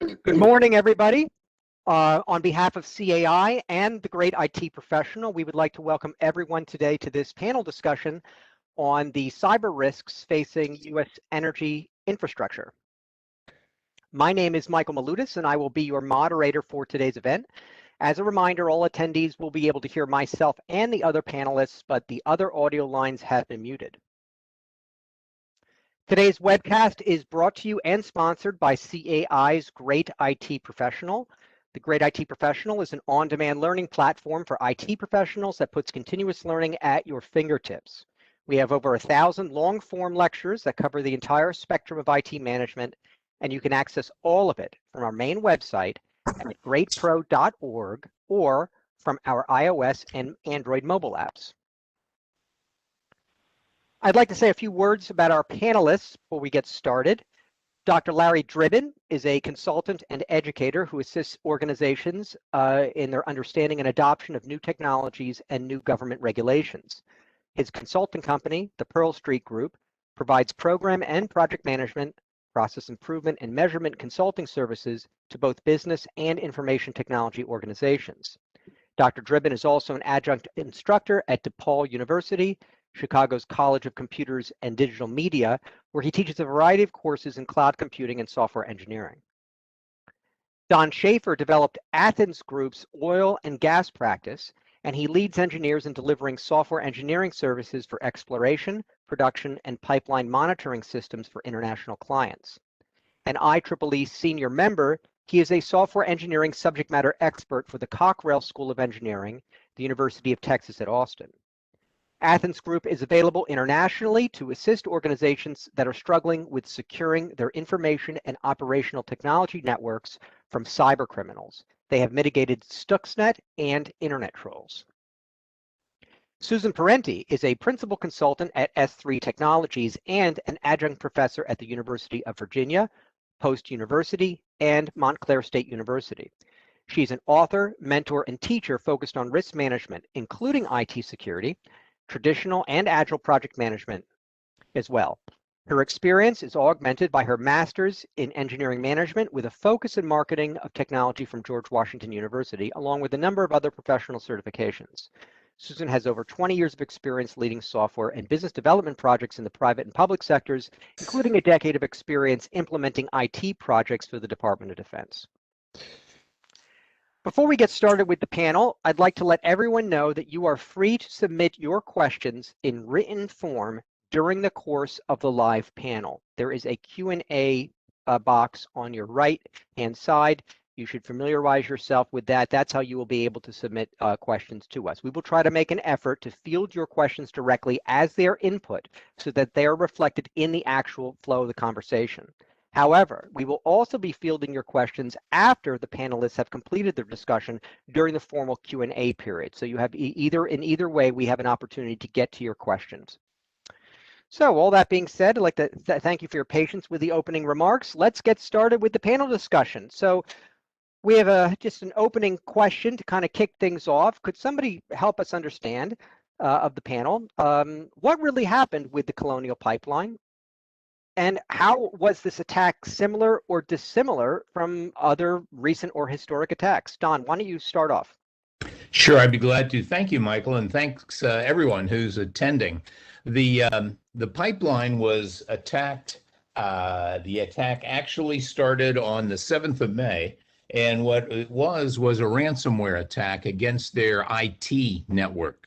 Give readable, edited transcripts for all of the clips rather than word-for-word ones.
Good morning, everybody. On behalf of CAI and the great IT professional, we would like to welcome everyone today to this panel discussion on the cyber risks facing U.S. energy infrastructure. My name is Michael Malutis, and I will be your moderator for today's event. As a reminder, all attendees will be able to hear myself and the other panelists, but the other audio lines have been muted. Today's webcast is brought to you and sponsored by CAI's Great IT Professional. The Great IT Professional is an on-demand learning platform for IT professionals that puts continuous learning at your fingertips. We have over 1,000 long-form lectures that cover the entire spectrum of IT management, and you can access all of it from our main website at greatpro.org or from our iOS and Android mobile apps. I'd like to say a few words about our panelists before we get started. Dr. Larry Dribin is a consultant and educator who assists organizations in their understanding and adoption of new technologies and new government regulations. His consulting company, the Pearl Street Group, provides program and project management, process improvement, and measurement consulting services to both business and information technology organizations. Dr. Dribin is also an adjunct instructor at DePaul University, Chicago's College of Computers and Digital Media, where he teaches a variety of courses in cloud computing and software engineering. Don Schaefer developed Athens Group's oil and gas practice, and he leads engineers in delivering software engineering services for exploration, production, and pipeline monitoring systems for international clients. An IEEE senior member, he is a software engineering subject matter expert for the Cockrell School of Engineering, the University of Texas at Austin. Athens Group is available internationally to assist organizations that are struggling with securing their information and operational technology networks from cyber criminals. They have mitigated Stuxnet and internet trolls. Susan Parenti is a principal consultant at S3 Technologies and an adjunct professor at the University of Virginia, Post University, and Montclair State University. She's an author, mentor, and teacher focused on risk management, including IT security, traditional and agile project management as well. Her experience is augmented by her master's in engineering management with a focus in marketing of technology from George Washington University, along with a number of other professional certifications. Susan has over 20 years of experience leading software and business development projects in the private and public sectors, including a decade of experience implementing IT projects for the Department of Defense. Before we get started with the panel, I'd like to let everyone know that you are free to submit your questions in written form during the course of the live panel. There is a Q&A box on your right-hand side. You should familiarize yourself with that. That's how you will be able to submit questions to us. We will try to make an effort to field your questions directly as their input so that they are reflected in the actual flow of the conversation. However, we will also be fielding your questions after the panelists have completed their discussion during the formal Q&A period. So you have in either way, we have an opportunity to get to your questions. So all that being said, I'd like to thank you for your patience with the opening remarks. Let's get started with the panel discussion. So we have just an opening question to kind of kick things off. Could somebody help us understand of the panel, what really happened with the Colonial Pipeline? And how was this attack similar or dissimilar from other recent or historic attacks? Don, why don't you start off? Sure, I'd be glad to. Thank you, Michael, and thanks everyone who's attending. The pipeline was attacked. The attack actually started on the 7th of May, and what it was a ransomware attack against their IT network.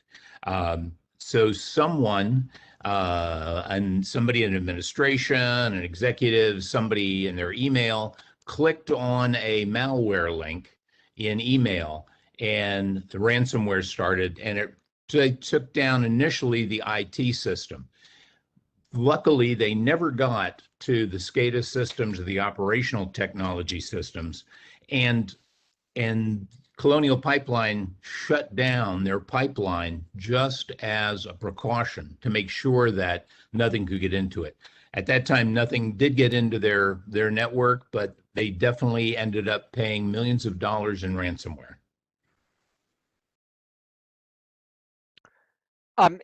So someone and somebody in administration, an executive, somebody in their email clicked on a malware link in email, and the ransomware started, and they took down initially the IT system. Luckily, they never got to the SCADA systems or the operational technology systems, and Colonial Pipeline shut down their pipeline just as a precaution to make sure that nothing could get into it. At that time, nothing did get into their network, but they definitely ended up paying millions of dollars in ransomware.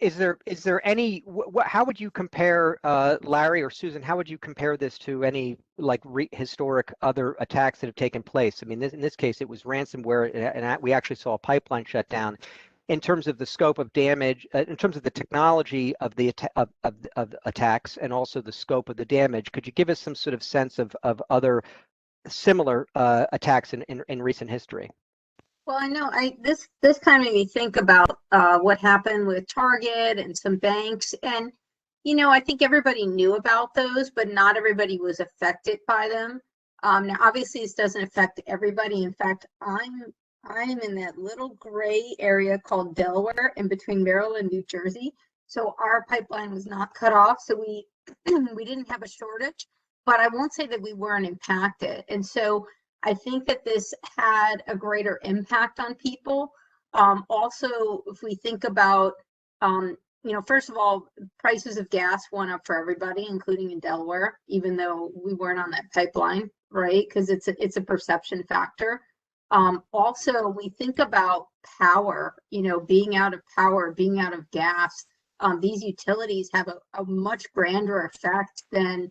Is there any, how would you compare, Larry or Susan, how would you compare this to any like historic other attacks that have taken place? I mean, in this case, it was ransomware, and we actually saw a pipeline shut down. In terms of the scope of damage, in terms of the technology of the of attacks, and also the scope of the damage, could you give us some sort of sense of other similar attacks in recent history? Well, I know this kind of made me think about what happened with Target and some banks, and I think everybody knew about those, but not everybody was affected by them. Now, obviously, this doesn't affect everybody. In fact, I'm in that little gray area called Delaware, in between Maryland and New Jersey. So our pipeline was not cut off, so we we didn't have a shortage, but I won't say that we weren't impacted. And so I think that this had a greater impact on people. Also, if we think about, first of all, prices of gas went up for everybody, including in Delaware, even though we weren't on that pipeline, right? Because it's a perception factor. Also, we think about power, being out of power, being out of gas. These utilities have a much grander effect than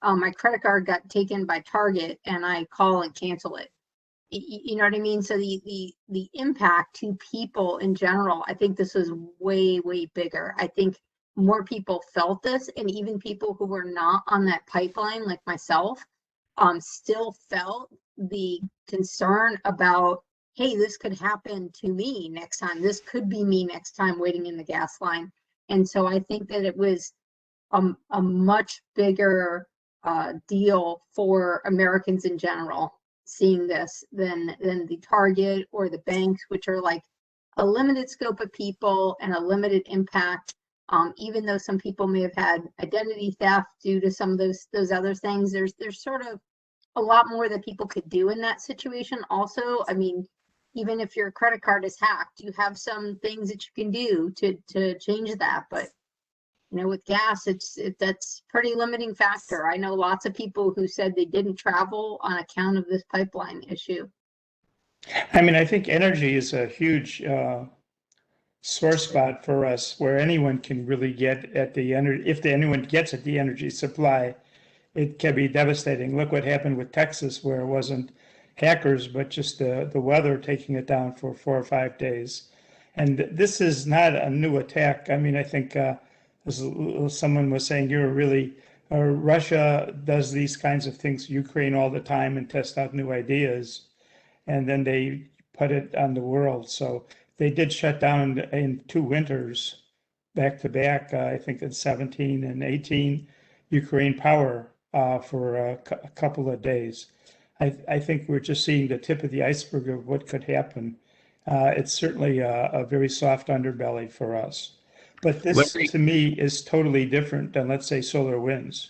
my credit card got taken by Target and I call and cancel it. You know what I mean? So the impact to people in general, I think this was way, way bigger. I think more people felt this, and even people who were not on that pipeline, like myself, still felt the concern about, hey, this could happen to me next time. This could be me next time waiting in the gas line. And so I think that it was a much bigger deal for Americans in general seeing this than the Target or the banks, which are like a limited scope of people and a limited impact. Even though some people may have had identity theft due to some of those other things, there's sort of a lot more that people could do in that situation. Also, I mean, even if your credit card is hacked, you have some things that you can do to change that. But with gas, that's pretty limiting factor. I know lots of people who said they didn't travel on account of this pipeline issue. I mean, I think energy is a huge sore spot for us, where anyone can really get at the energy. If anyone gets at the energy supply, it can be devastating. Look what happened with Texas, where it wasn't hackers, but just the weather taking it down for 4 or 5 days. And this is not a new attack. I mean, I think as someone was saying, Russia does these kinds of things, Ukraine all the time, and test out new ideas, and then they put it on the world. So they did shut down in 2 winters back to back, I think in 17 and 18, Ukraine power for a couple of days. I think we're just seeing the tip of the iceberg of what could happen. It's certainly a very soft underbelly for us. But this, to me, is totally different than, let's say, SolarWinds,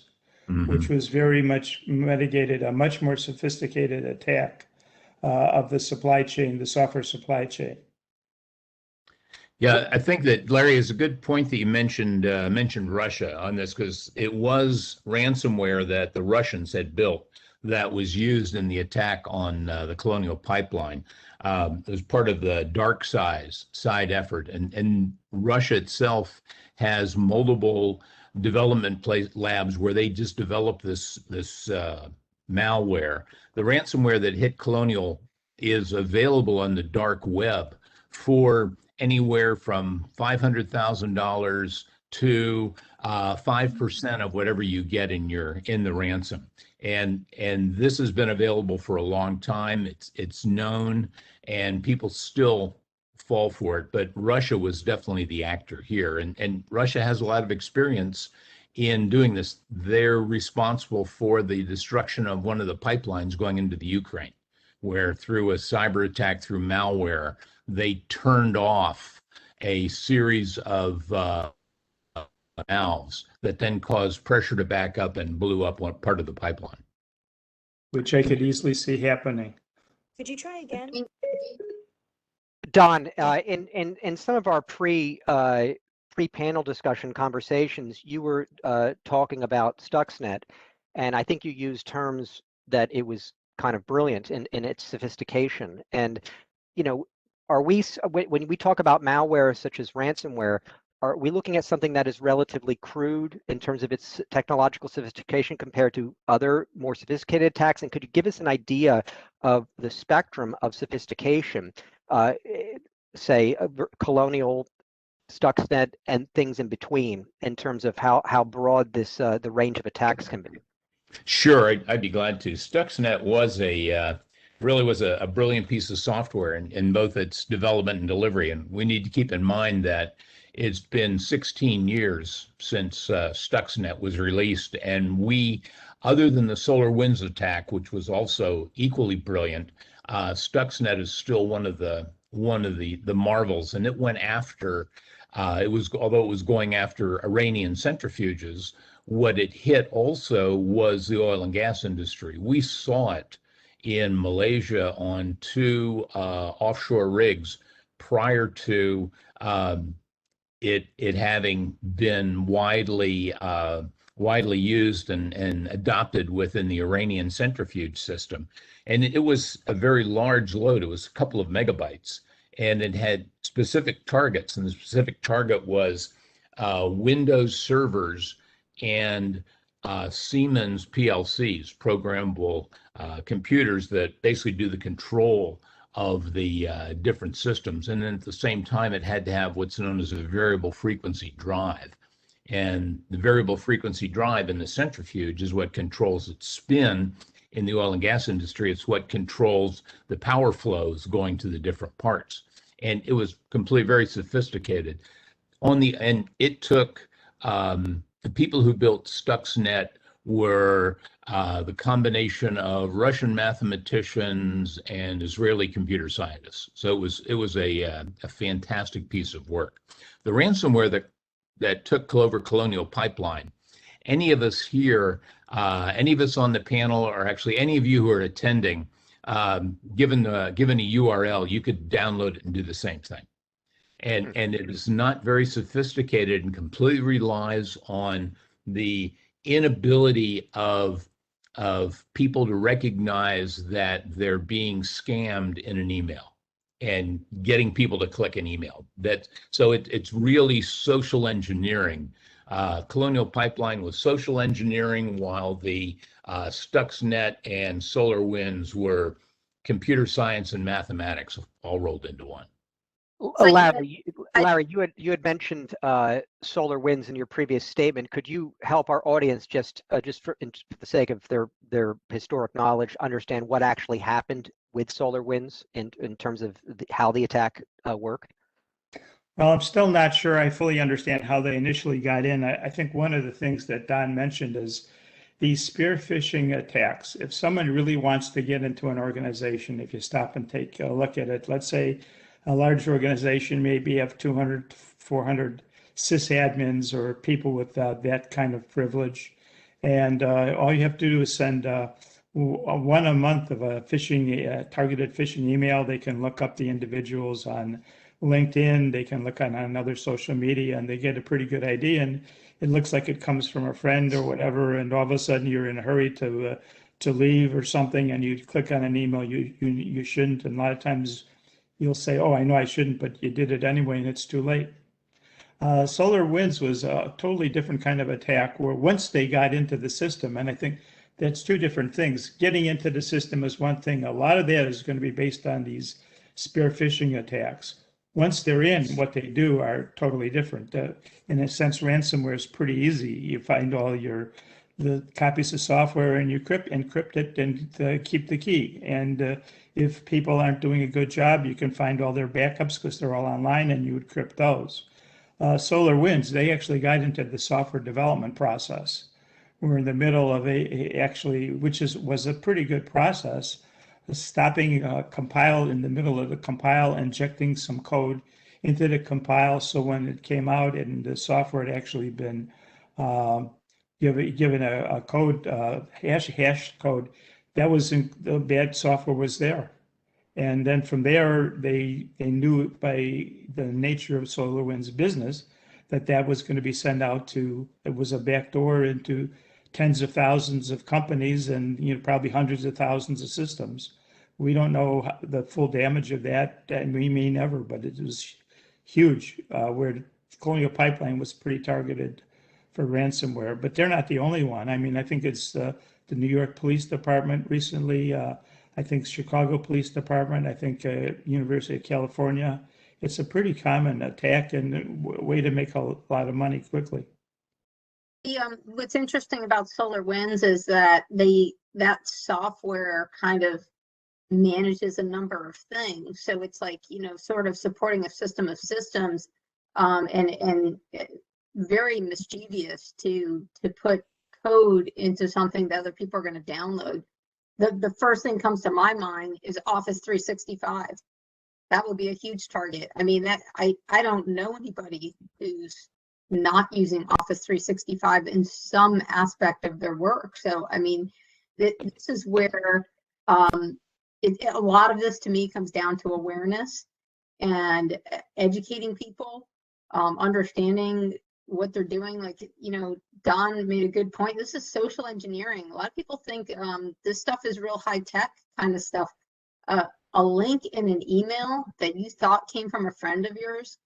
which was very much mitigated, a much more sophisticated attack of the supply chain, the software supply chain. Yeah, I think that, Larry, is a good point that you mentioned Russia on this, because it was ransomware that the Russians had built that was used in the attack on the Colonial Pipeline. It was part of the dark side effort, and Russia itself has multiple development labs where they just developed this malware. The ransomware that hit Colonial is available on the dark web for anywhere from $500,000 to 5% of whatever you get in the ransom. And this has been available for a long time. It's known, and people still fall for it. But Russia was definitely the actor here, and Russia has a lot of experience in doing this. They're responsible for the destruction of one of the pipelines going into the Ukraine, where through a cyber attack, through malware, they turned off a series of valves that then caused pressure to back up and blew up one part of the pipeline. Which I could easily see happening. Could you try again? Don, in some of our pre-panel discussion conversations, you were talking about Stuxnet, and I think you used terms that it was kind of brilliant in its sophistication. And when we talk about malware such as ransomware, are we looking at something that is relatively crude in terms of its technological sophistication compared to other more sophisticated attacks? And could you give us an idea of the spectrum of sophistication, say Colonial, Stuxnet, and things in between, in terms of how broad this the range of attacks can be? Sure, I'd be glad to. Stuxnet was really was a brilliant piece of software in both its development and delivery. And we need to keep in mind that it's been 16 years since Stuxnet was released, and other than the SolarWinds attack, which was also equally brilliant, Stuxnet is still one of the marvels. And it went after although it was going after Iranian centrifuges, what it hit also was the oil and gas industry. We saw it in Malaysia on two offshore rigs prior to it having been widely used and adopted within the Iranian centrifuge system. And it was a very large load. It was a couple of megabytes, and it had specific targets. And the specific target was Windows servers and Siemens PLCs, programmable computers that basically do the control of the different systems. And then at the same time, it had to have what's known as a variable frequency drive. And the variable frequency drive in the centrifuge is what controls its spin. In the oil and gas industry, it's what controls the power flows going to the different parts. And it was completely very sophisticated. And it took the people who built Stuxnet were the combination of Russian mathematicians and Israeli computer scientists. So it was a fantastic piece of work. The ransomware that took over Colonial Pipeline, any of us here, any of us on the panel, or actually any of you who are attending, given a URL, you could download it and do the same thing. And it is not very sophisticated and completely relies on the inability of people to recognize that they're being scammed in an email and getting people to click an email. So it's really social engineering. Colonial Pipeline was social engineering, while the Stuxnet and SolarWinds were computer science and mathematics all rolled into one. Larry, you had mentioned SolarWinds in your previous statement. Could you help our audience just for the sake of their historic knowledge, understand what actually happened with SolarWinds in terms of how the attack worked? Well, I'm still not sure I fully understand how they initially got in. I think one of the things that Don mentioned is these spear phishing attacks. If someone really wants to get into an organization, if you stop and take a look at it, let's say a large organization maybe have 200, 400 sysadmins or people with that kind of privilege. And all you have to do is send one a month of a targeted phishing email. They can look up the individuals on LinkedIn, they can look on another social media, and they get a pretty good idea. And it looks like it comes from a friend or whatever. And all of a sudden you're in a hurry to leave or something, and you click on an email you shouldn't. And a lot of times you'll say, oh, I know I shouldn't, but you did it anyway, and it's too late. SolarWinds was a totally different kind of attack, where once they got into the system, and I think that's two different things. Getting into the system is one thing. A lot of that is going to be based on these spear phishing attacks. Once they're in, what they do are totally different. In a sense, ransomware is pretty easy. You find all the copies of software and you encrypt it and keep the key. And if people aren't doing a good job, you can find all their backups because they're all online, and you encrypt those. SolarWinds, they actually got into the software development process. We're in the middle of which was a pretty good process, stopping compile in the middle of the compile, injecting some code into the compile. So when it came out and the software had actually been given a code, hash code, that was the bad software was there. And then from there, they knew by the nature of SolarWinds business that was going to be sent out to, it was a backdoor into tens of thousands of companies and probably hundreds of thousands of systems. We don't know the full damage of that, and we may never, but it was huge, where Colonial Pipeline was pretty targeted for ransomware, but they're not the only one. I mean, I think it's the New York Police Department recently. I think Chicago Police Department. I think University of California. It's a pretty common attack and a way to make a lot of money quickly. What's interesting about SolarWinds is that that software kind of manages a number of things. So it's like, sort of supporting a system of systems, and very mischievous to put code into something that other people are going to download. The first thing comes to my mind is Office 365. That would be a huge target. I mean, that I don't know anybody who's not using Office 365 in some aspect of their work. So, I mean, this is where a lot of this to me comes down to awareness and educating people, understanding what they're doing. Like, Don made a good point. This is social engineering. A lot of people think this stuff is real high tech kind of stuff. A link in an email that you thought came from a friend of yours,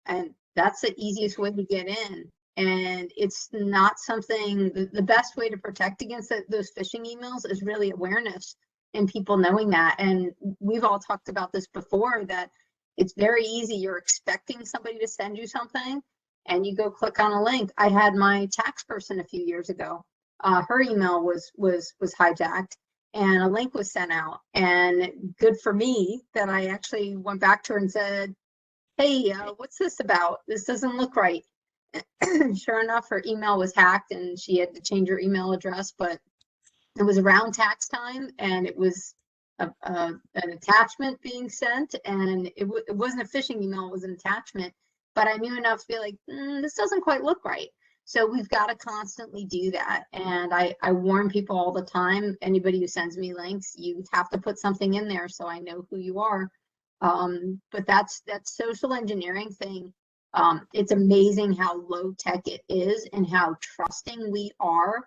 and that's the easiest way to get in. And it's not something, the best way to protect against those phishing emails is really awareness and people knowing that. And we've all talked about this before, that it's very easy. You're expecting somebody to send you something and you go click on a link. I had my tax person a few years ago. Her email was hijacked and a link was sent out. And good for me that I actually went back to her and said, hey, what's this about? This doesn't look right. Sure enough, her email was hacked and she had to change her email address, but it was around tax time and it was an attachment being sent, and it wasn't a phishing email, it was an attachment, but I knew enough to be like, this doesn't quite look right. So we've got to constantly do that. And I warn people all the time, anybody who sends me links, you have to put something in there so I know who you are. But that social engineering thing, it's amazing how low tech it is and how trusting we are,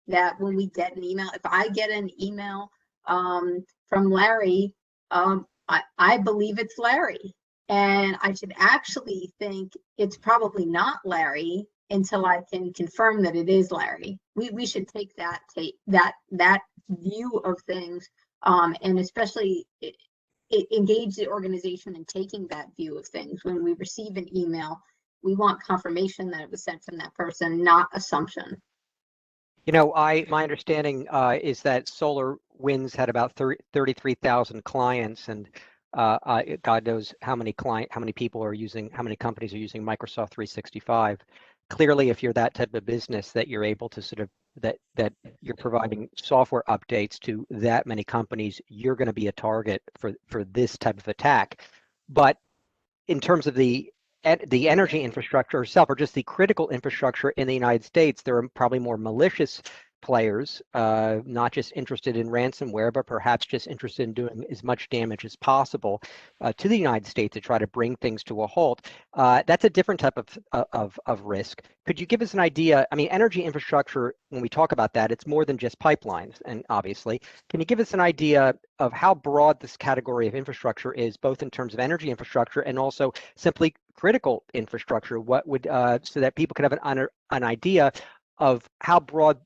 that when we get an email, if I get an email from Larry, I believe it's Larry. And I should actually think it's probably not Larry until I can confirm that it is Larry. We should take that view of things, and especially engage the organization in taking that view of things. When we receive an email, we want confirmation that it was sent from that person, not assumption. My understanding is that SolarWinds had about 33,000 clients, and God knows how many people are using, how many companies are using Microsoft 365. Clearly, if you're that type of business, that you're able to sort of that you're providing software updates to that many companies, you're going to be a target for this type of attack. But in terms of the energy infrastructure itself, or just the critical infrastructure in the United States, there are probably more malicious players, not just interested in ransomware, but perhaps just interested in doing as much damage as possible to the United States to try to bring things to a halt. That's a different type of risk. Could you give us an idea? I mean, energy infrastructure, when we talk about that, it's more than just pipelines, and obviously. Can you give us an idea of how broad this category of infrastructure is, both in terms of energy infrastructure and also simply critical infrastructure? What would, so that people could have an idea of how broad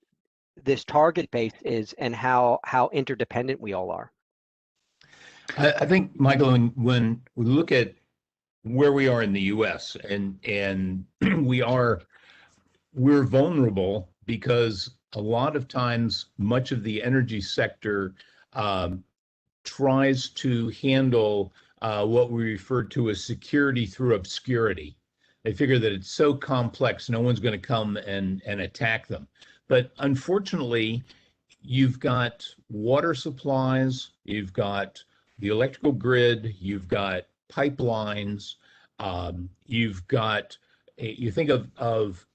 this target base is and how interdependent we all are? I think, Michael, when we look at where we are in the U.S. and we're vulnerable because a lot of times much of the energy sector tries to handle what we refer to as security through obscurity. They figure that it's so complex, no one's going to come and attack them. But unfortunately, you've got water supplies, you've got the electrical grid, you've got pipelines, you've got, you think of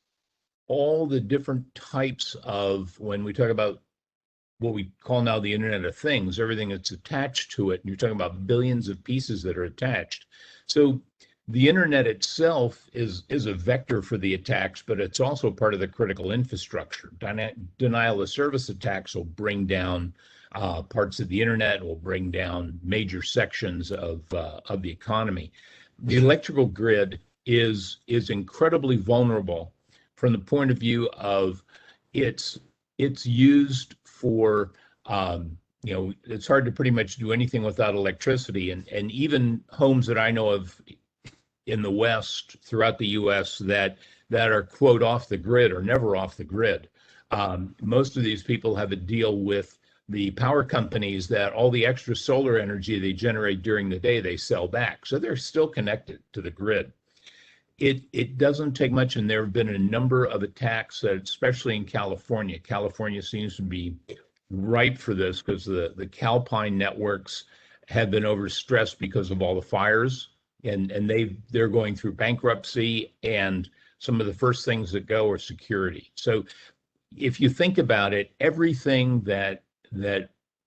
all the different types of, when we talk about what we call now the Internet of Things, everything that's attached to it, and you're talking about billions of pieces that are attached. So the internet itself is a vector for the attacks, but it's also part of the critical infrastructure. Denial of service attacks will bring down parts of the internet, will bring down major sections of the economy. The electrical grid is incredibly vulnerable from the point of view of it's used for it's hard to pretty much do anything without electricity, and even homes that I know of in the West, throughout the U.S., that are, quote, off the grid or never off the grid. Most of these people have a deal with the power companies that all the extra solar energy they generate during the day, they sell back. So they're still connected to the grid. It doesn't take much, and there have been a number of attacks, especially in California. California seems to be ripe for this because the Calpine networks have been overstressed because of all the fires, and they're going through bankruptcy, and some of the first things that go are security. So if you think about it, everything that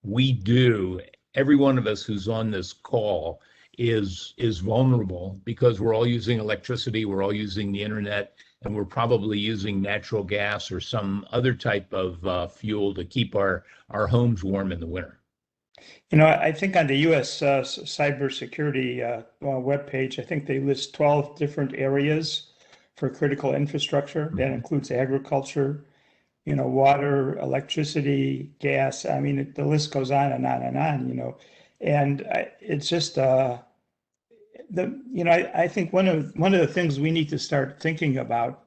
we do, every one of us who's on this call is vulnerable because we're all using electricity, we're all using the internet, and we're probably using natural gas or some other type of fuel to keep our homes warm in the winter. I think on the U.S. cybersecurity webpage, I think they list 12 different areas for critical infrastructure. That includes agriculture, water, electricity, gas. I mean, the list goes on and on and on, and it's just I think one of the things we need to start thinking about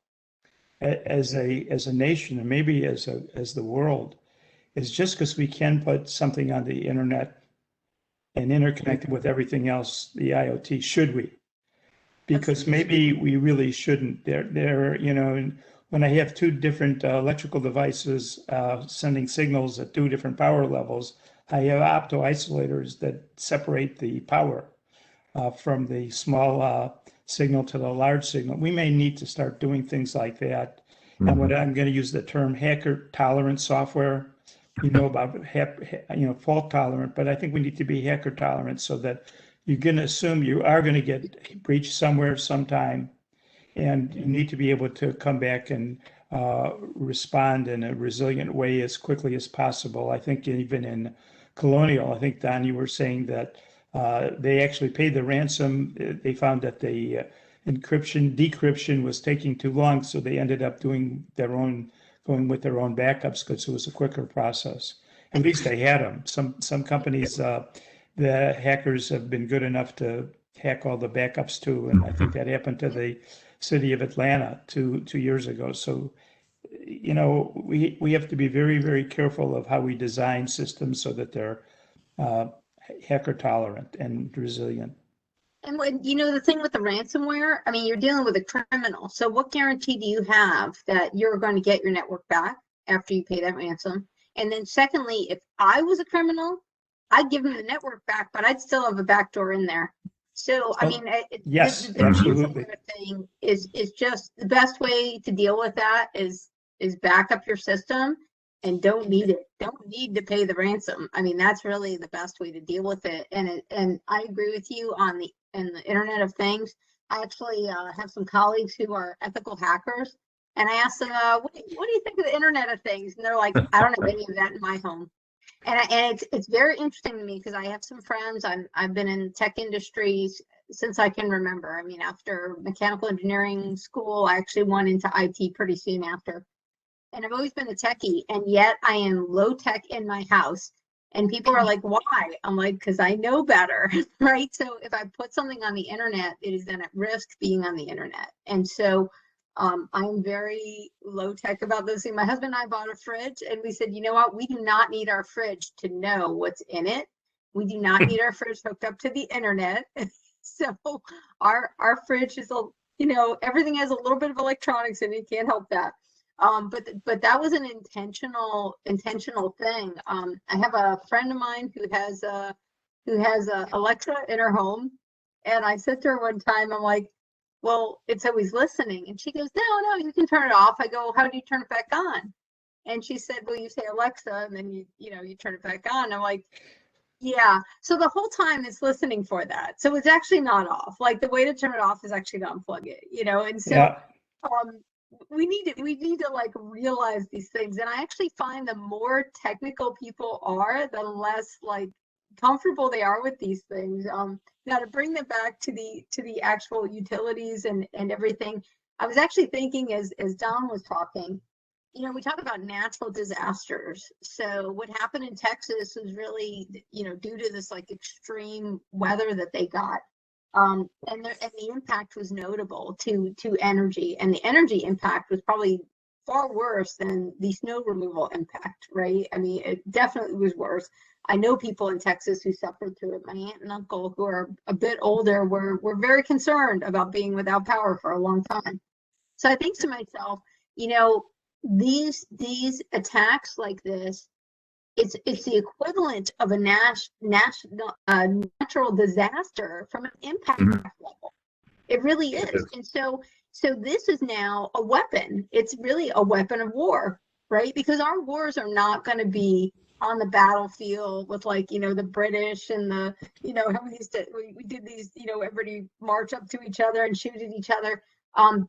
as a nation, and maybe as the world, is just because we can put something on the internet and interconnect it with everything else, the IoT, should we? Because maybe we really shouldn't. When I have two different electrical devices sending signals at two different power levels, I have opto-isolators that separate the power from the small signal to the large signal. We may need to start doing things like that. Mm-hmm. And what I'm going to use the term hacker tolerant software, about fault tolerant, but I think we need to be hacker tolerant so that you're going to assume you are going to get breached somewhere sometime, and you need to be able to come back and respond in a resilient way as quickly as possible. I think even in Colonial, I think, Don, you were saying that they actually paid the ransom. They found that the decryption was taking too long, so they ended up going with their own backups because it was a quicker process. At least they had them. Some companies, the hackers have been good enough to hack all the backups too, and I think that happened to the city of Atlanta 2 years ago. So, we have to be very, very careful of how we design systems so that they're hacker tolerant and resilient. And when, the thing with the ransomware, I mean, you're dealing with a criminal. So what guarantee do you have that you're going to get your network back after you pay that ransom? And then secondly, if I was a criminal, I'd give them the network back, but I'd still have a backdoor in there. So, I mean, yes, the absolutely. Thing is just the best way to deal with that is back up your system and don't need to pay the ransom. I mean, that's really the best way to deal with it. And I agree with you on the Internet of Things. I actually have some colleagues who are ethical hackers, and I asked them, what do you think of the Internet of Things? And they're like, I don't have any of that in my home. And it's very interesting to me because I have some friends. I've been in tech industries since I can remember. I mean, after mechanical engineering school, I actually went into IT pretty soon after. And I've always been a techie, and yet I am low tech in my house. And people are like, why? I'm like, because I know better, right? So if I put something on the internet, it is then at risk being on the internet. And so I'm very low tech about those things. My husband and I bought a fridge, and we said, you know what? We do not need our fridge to know what's in it. We do not need our fridge hooked up to the internet. So our fridge is, everything has a little bit of electronics in it. Can't help that. But that was an intentional thing. I have a friend of mine who has a Alexa in her home, and I said to her one time, I'm like, well, it's always listening, and she goes, no, you can turn it off. I go, how do you turn it back on? And she said, well, you say Alexa, and then you turn it back on. I'm like, yeah. So the whole time it's listening for that. So it's actually not off. Like the way to turn it off is actually to unplug it, and so. Yeah. We need to like realize these things, and I actually find the more technical people are, the less like comfortable they are with these things. Now to bring them back to the actual utilities and everything, I was actually thinking as Don was talking, we talk about natural disasters. So what happened in Texas was really, due to this like extreme weather that they got. And the impact was notable to energy, and the energy impact was probably far worse than the snow removal impact, right? I mean, it definitely was worse. I know people in Texas who suffered through it. My aunt and uncle, who are a bit older, were very concerned about being without power for a long time. So I think to myself, these attacks like this, it's the equivalent of a natural disaster from an impact level. It really is. And so this is now a weapon. It's really a weapon of war, right? Because our wars are not going to be on the battlefield with like, the British and the, how we did these, everybody march up to each other and shoot at each other.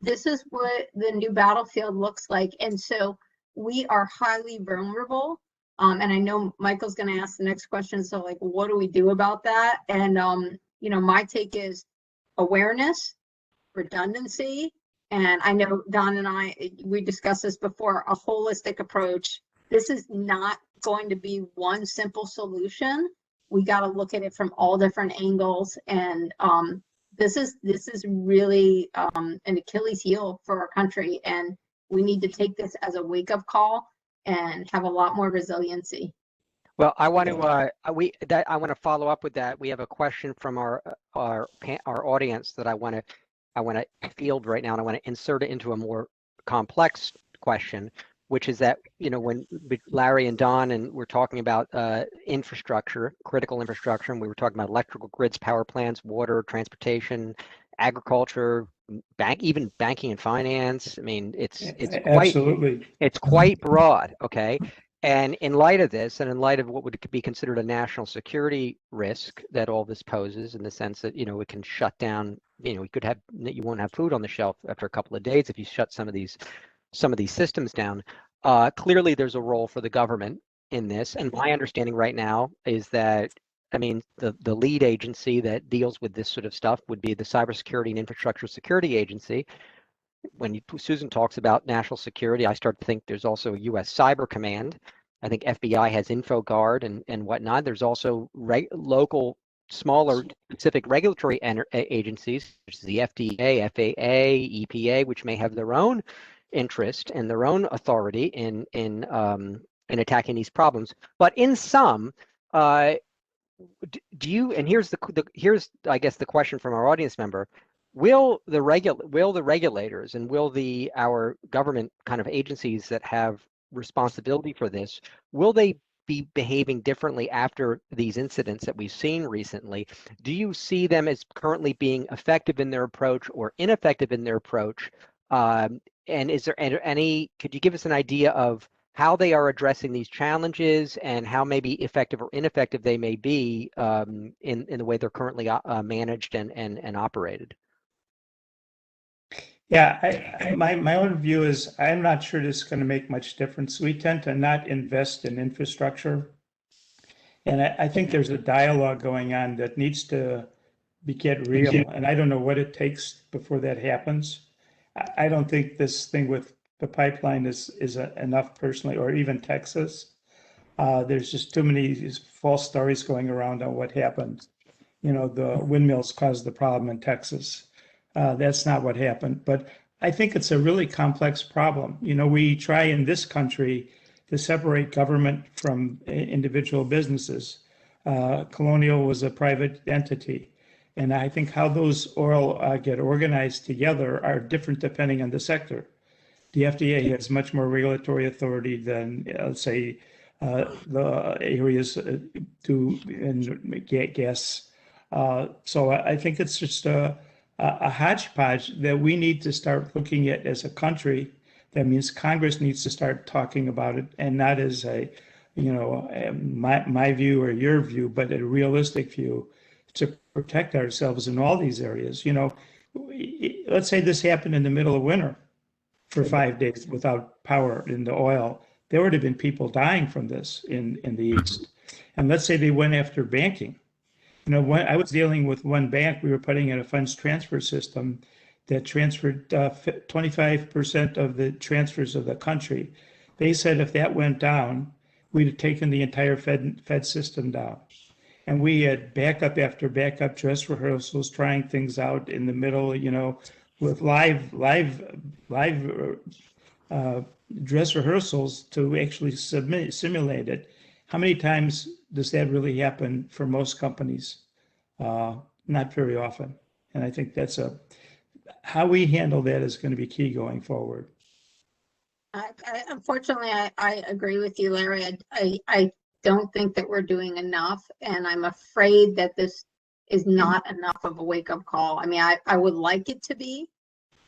This is what the new battlefield looks like. And so we are highly vulnerable. And I know Michael's going to ask the next question. So like, what do we do about that? And, my take is awareness, redundancy. And I know Don and we discussed this before, a holistic approach. This is not going to be one simple solution. We got to look at it from all different angles. And this is really an Achilles heel for our country. And we need to take this as a wake-up call and have a lot more resiliency. Well, I want to I want to follow up with that. We have a question from our audience that I want to field right now, and I want to insert it into a more complex question, which is that when Larry and Don and we're talking about infrastructure, critical infrastructure, and we were talking about electrical grids, power plants, water, transportation, agriculture, even banking and finance. I mean, it's quite broad. Okay. And in light of this, and in light of what would be considered a national security risk that all this poses, in the sense that it can shut down, you won't have food on the shelf after a couple of days if you shut some of these systems down. Clearly, there's a role for the government in this, and my understanding right now is that the lead agency that deals with this sort of stuff would be the Cybersecurity and Infrastructure Security Agency. When Susan talks about national security, I start to think there's also a U.S. Cyber Command. I think FBI has InfoGuard and whatnot. There's also local, smaller, specific regulatory agencies, such as the FDA, FAA, EPA, which may have their own interest and their own authority in attacking these problems. But in sum, do you? And here's I guess the question from our audience member: Will the regulators and will our government kind of agencies that have responsibility for this, will they be behaving differently after these incidents that we've seen recently? Do you see them as currently being effective in their approach or ineffective in their approach? And is there any? Could you give us an idea of how they are addressing these challenges and how maybe effective or ineffective they may be in the way they're currently managed and operated? Yeah, my own view is I'm not sure this is going to make much difference. We tend to not invest in infrastructure. And I think there's a dialogue going on that needs to get real. And I don't know what it takes before that happens. I don't think this thing with the pipeline is enough personally, or even Texas. There's just too many false stories going around on what happened. The windmills caused the problem in Texas. That's not what happened. But I think it's a really complex problem. We try in this country to separate government from individual businesses. Colonial was a private entity. And I think how those all get organized together are different depending on the sector. The FDA has much more regulatory authority than, let's say, the areas in gas. So I think it's just a hodgepodge that we need to start looking at as a country. That means Congress needs to start talking about it, and not as my view or your view, but a realistic view to protect ourselves in all these areas. Let's say this happened in the middle of winter for 5 days without power in the oil. There would have been people dying from this in the East. And let's say they went after banking. When I was dealing with one bank, we were putting in a funds transfer system that transferred 25% of the transfers of the country. They said if that went down, we'd have taken the entire Fed system down. And we had backup after backup, dress rehearsals, trying things out in the middle, with live dress rehearsals to actually simulate it. How many times does that really happen for most companies? Not very often. And I think how we handle that is going to be key going forward. Unfortunately, I agree with you, Larry. I don't think that we're doing enough, and I'm afraid that this is not enough of a wake-up call. I mean, I would like it to be,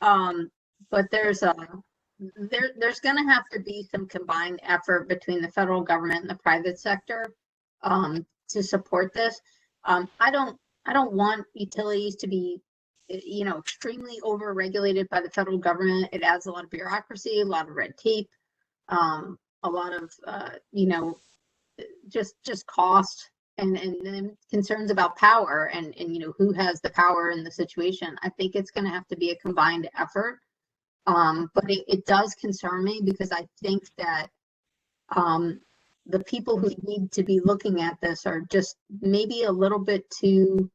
but there's going to have to be some combined effort between the federal government and the private sector to support this. I don't want utilities to be, extremely over-regulated by the federal government. It adds a lot of bureaucracy, a lot of red tape, a lot of, just cost and then concerns about power and who has the power in the situation. I think it's going to have to be a combined effort. But it does concern me because I think that the people who need to be looking at this are just maybe a little bit too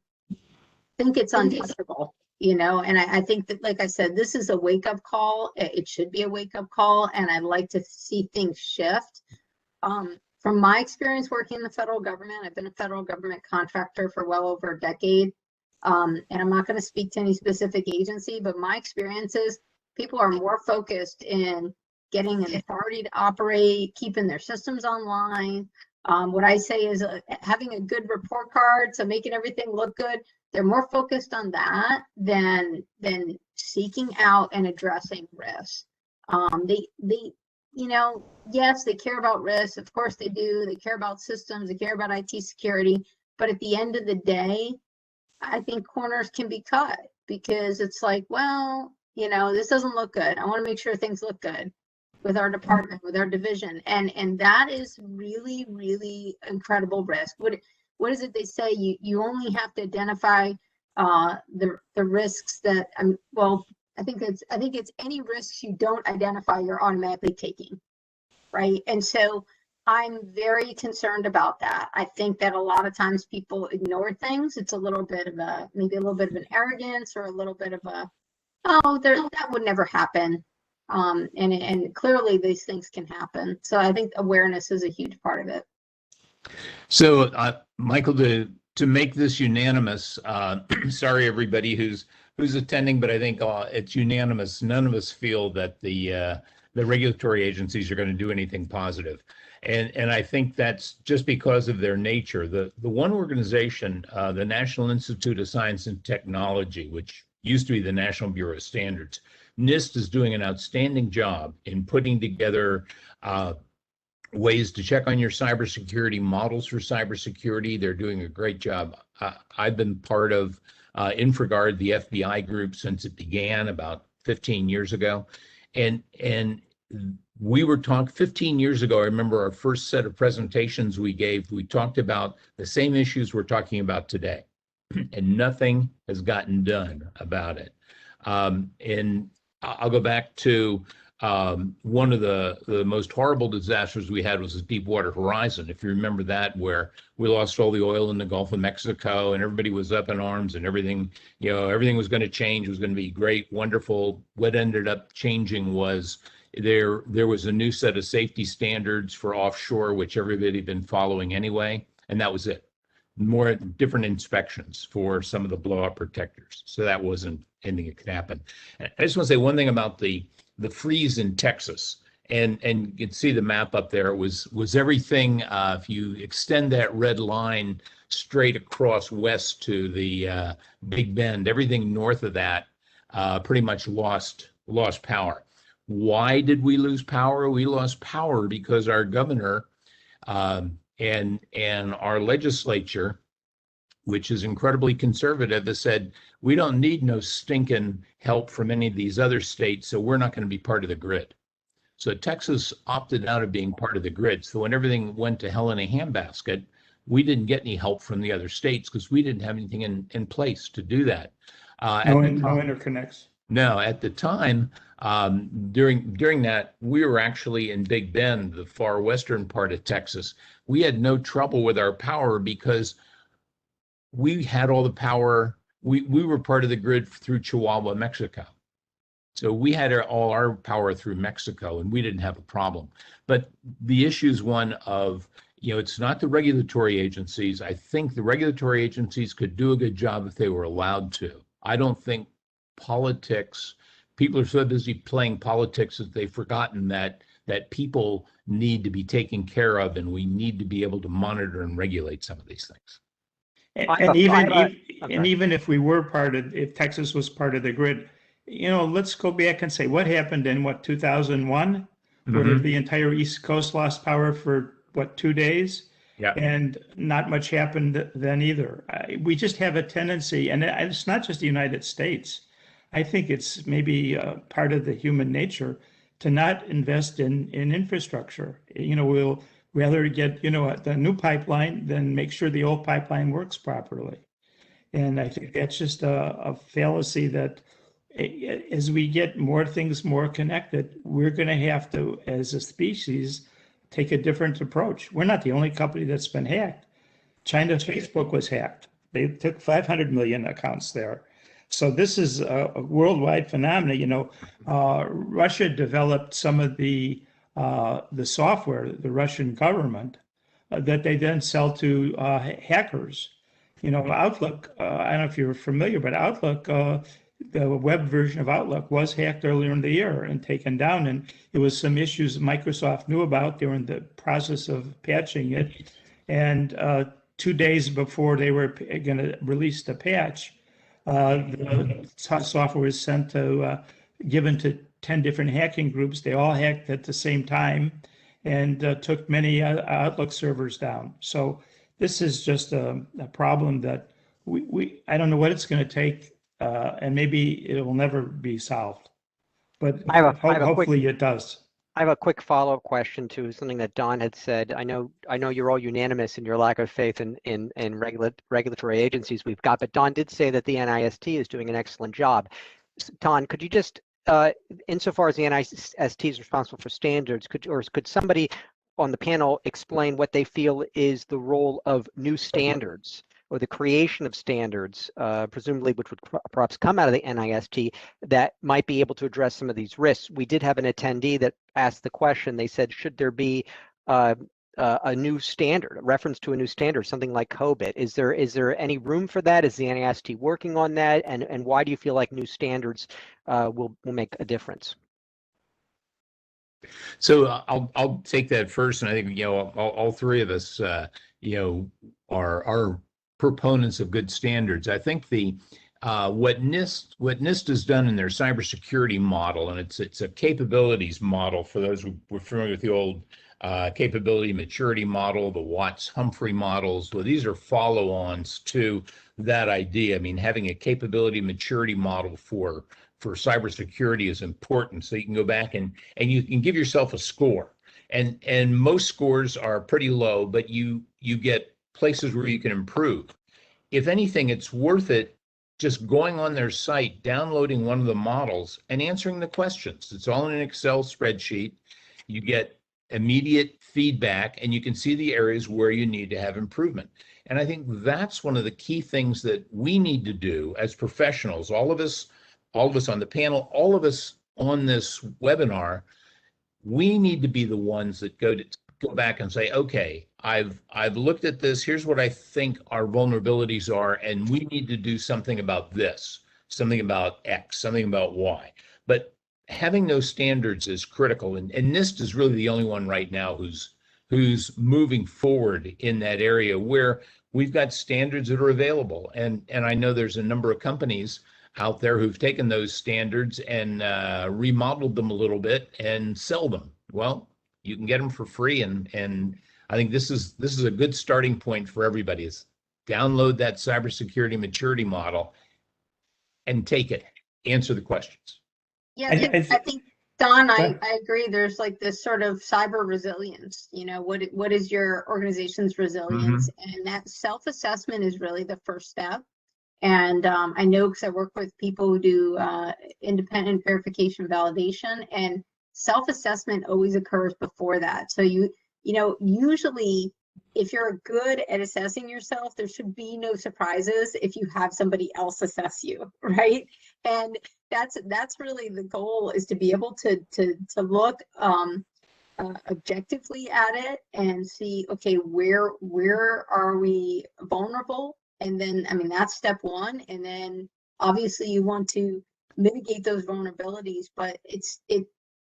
think it's untouchable, and I think that, like I said, this is a wake-up call. It should be a wake-up call, and I'd like to see things shift. From my experience working in the federal government, I've been a federal government contractor for well over a decade, and I'm not going to speak to any specific agency, but my experience is people are more focused in getting an authority to operate, keeping their systems online. What I say is having a good report card, so making everything look good. They're more focused on that than seeking out and addressing risks. Yes, they care about risks. Of course they do. They care about systems. They care about IT security. But at the end of the day, I think corners can be cut because it's like, well, this doesn't look good. I want to make sure things look good with our department, with our division. And that is really, really incredible risk. What is it they say? You only have to identify the risks that, I think it's any risks you don't identify, you're automatically taking, right? And so I'm very concerned about that. I think that a lot of times people ignore things. It's a little bit of maybe a little bit of an arrogance or a little bit of that would never happen. And clearly these things can happen. So I think awareness is a huge part of it. So, Michael, to make this unanimous, sorry everybody who's attending, but I think it's unanimous. None of us feel that the regulatory agencies are going to do anything positive, and I think that's just because of their nature. The one organization, the National Institute of Science and Technology, which used to be the National Bureau of Standards, NIST is doing an outstanding job in putting together ways to check on your cybersecurity, models for cybersecurity. They're doing a great job. I've been part of InfraGard, the FBI group, since it began about 15 years ago. And we were talking 15 years ago. I remember our first set of presentations we gave, we talked about the same issues we're talking about today, and nothing has gotten done about it. And I'll go back to one of the most horrible disasters we had was the Deepwater Horizon. If you remember that, where we lost all the oil in the Gulf of Mexico and everybody was up in arms and everything was going to change, was going to be great, wonderful. What ended up changing was there was a new set of safety standards for offshore, which everybody had been following anyway, and that was it. More different inspections for some of the blowout protectors. So that wasn't anything that could happen. I just want to say one thing about the freeze in Texas, and you can see the map up there, was everything, if you extend that red line straight across west to the Big Bend, everything north of that pretty much lost power. Why did we lose power? We lost power because our governor and our legislature, which is incredibly conservative, has said, we don't need no stinking help from any of these other states, so we're not going to be part of the grid. So Texas opted out of being part of the grid. So when everything went to hell in a handbasket, we didn't get any help from the other states because we didn't have anything in place to do that. No interconnects. No, at the time, during that, we were actually in Big Bend, the far western part of Texas. We had no trouble with our power because we had all the power. We were part of the grid through Chihuahua, Mexico. So we had all our power through Mexico, and we didn't have a problem. But the issue is one of, it's not the regulatory agencies. I think the regulatory agencies could do a good job if they were allowed to. I don't think politics, people are so busy playing politics that they've forgotten that people need to be taken care of, and we need to be able to monitor and regulate some of these things. And even if we were if Texas was part of the grid, let's go back and say what happened in 2001, where the entire East Coast lost power for 2 days? Yeah. And not much happened then either. We just have a tendency, and it's not just the United States. I think it's maybe part of the human nature to not invest in infrastructure. We'll rather get, the new pipeline than make sure the old pipeline works properly. And I think that's just a fallacy that as we get more things more connected, we're going to have to, as a species, take a different approach. We're not the only company that's been hacked. China's Facebook was hacked. They took 500 million accounts there. So this is a worldwide phenomenon. Russia developed some of the software, the Russian government, that they then sell to hackers. Outlook, I don't know if you're familiar, but Outlook, the web version of Outlook was hacked earlier in the year and taken down. And it was some issues Microsoft knew about. They were in the process of patching it. And 2 days before they were going to release the patch, the software was sent given to 10 different hacking groups. They all hacked at the same time and took many Outlook servers down. So this is just a problem that I don't know what it's going to take, and maybe it will never be solved. But hopefully it does. I have a quick follow-up question to something that Don had said. I know you're all unanimous in your lack of faith in regulatory agencies we've got, but Don did say that the NIST is doing an excellent job. Don, could you just, insofar as the NIST is responsible for standards, could somebody on the panel explain what they feel is the role of new standards or the creation of standards, presumably which would perhaps come out of the NIST, that might be able to address some of these risks? We did have an attendee that asked the question. They said, should there be a new standard, a reference to a new standard, something like COBIT? Is there any room for that? Is the NIST working on that? And why do you feel like new standards will make a difference? So I'll take that first, and I think all three of us are proponents of good standards. I think what NIST has done in their cybersecurity model, and it's a capabilities model for those who were familiar with the old capability maturity model, the Watts-Humphrey models. Well, these are follow-ons to that idea. I mean, having a capability maturity model for cybersecurity is important. So you can go back and you can give yourself a score. And most scores are pretty low, but you get places where you can improve. If anything, it's worth it just going on their site, downloading one of the models and answering the questions. It's all in an Excel spreadsheet. You get immediate feedback and you can see the areas where you need to have improvement. And I think that's one of the key things that we need to do as professionals, all of us on the panel, all of us on this webinar. We need to be the ones that go back and say, okay, I've looked at this. Here's what I think our vulnerabilities are, and we need to do something about this, something about X, something about Y. But having those standards is critical, and NIST is really the only one right now who's moving forward in that area where we've got standards that are available. And I know there's a number of companies out there who've taken those standards and remodeled them a little bit and sell them. Well, you can get them for free, and I think this is a good starting point for everybody. Is download that cybersecurity maturity model and take it, answer the questions. Yeah, I think Don, Okay. I agree. There's like this sort of cyber resilience. What is your organization's resilience? And that self-assessment is really the first step. And I know because I work with people who do independent verification validation, and self-assessment always occurs before that. So usually if you're good at assessing yourself, there should be no surprises if you have somebody else assess you, right? And that's really the goal, is to be able to look objectively at it and see, okay, where are we vulnerable? And then, I mean, that's step one. And then obviously you want to mitigate those vulnerabilities, but it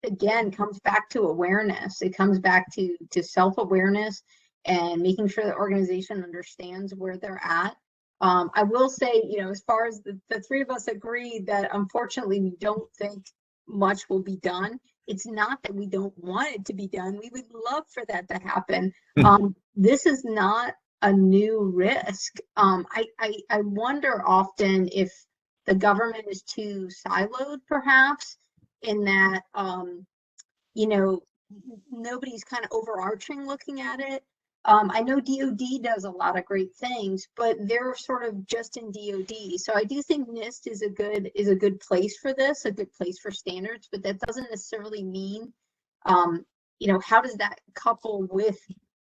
again comes back to awareness. It comes back to self-awareness and making sure the organization understands where they're at. I will say, as far as the three of us agree that unfortunately we don't think much will be done. It's not that we don't want it to be done. We would love for that to happen. This is not a new risk. I wonder often if the government is too siloed, perhaps, in that, nobody's kind of overarching looking at it. I know DoD does a lot of great things, but they're sort of just in DoD. So I do think NIST is a good place for this, a good place for standards, but that doesn't necessarily mean, how does that couple with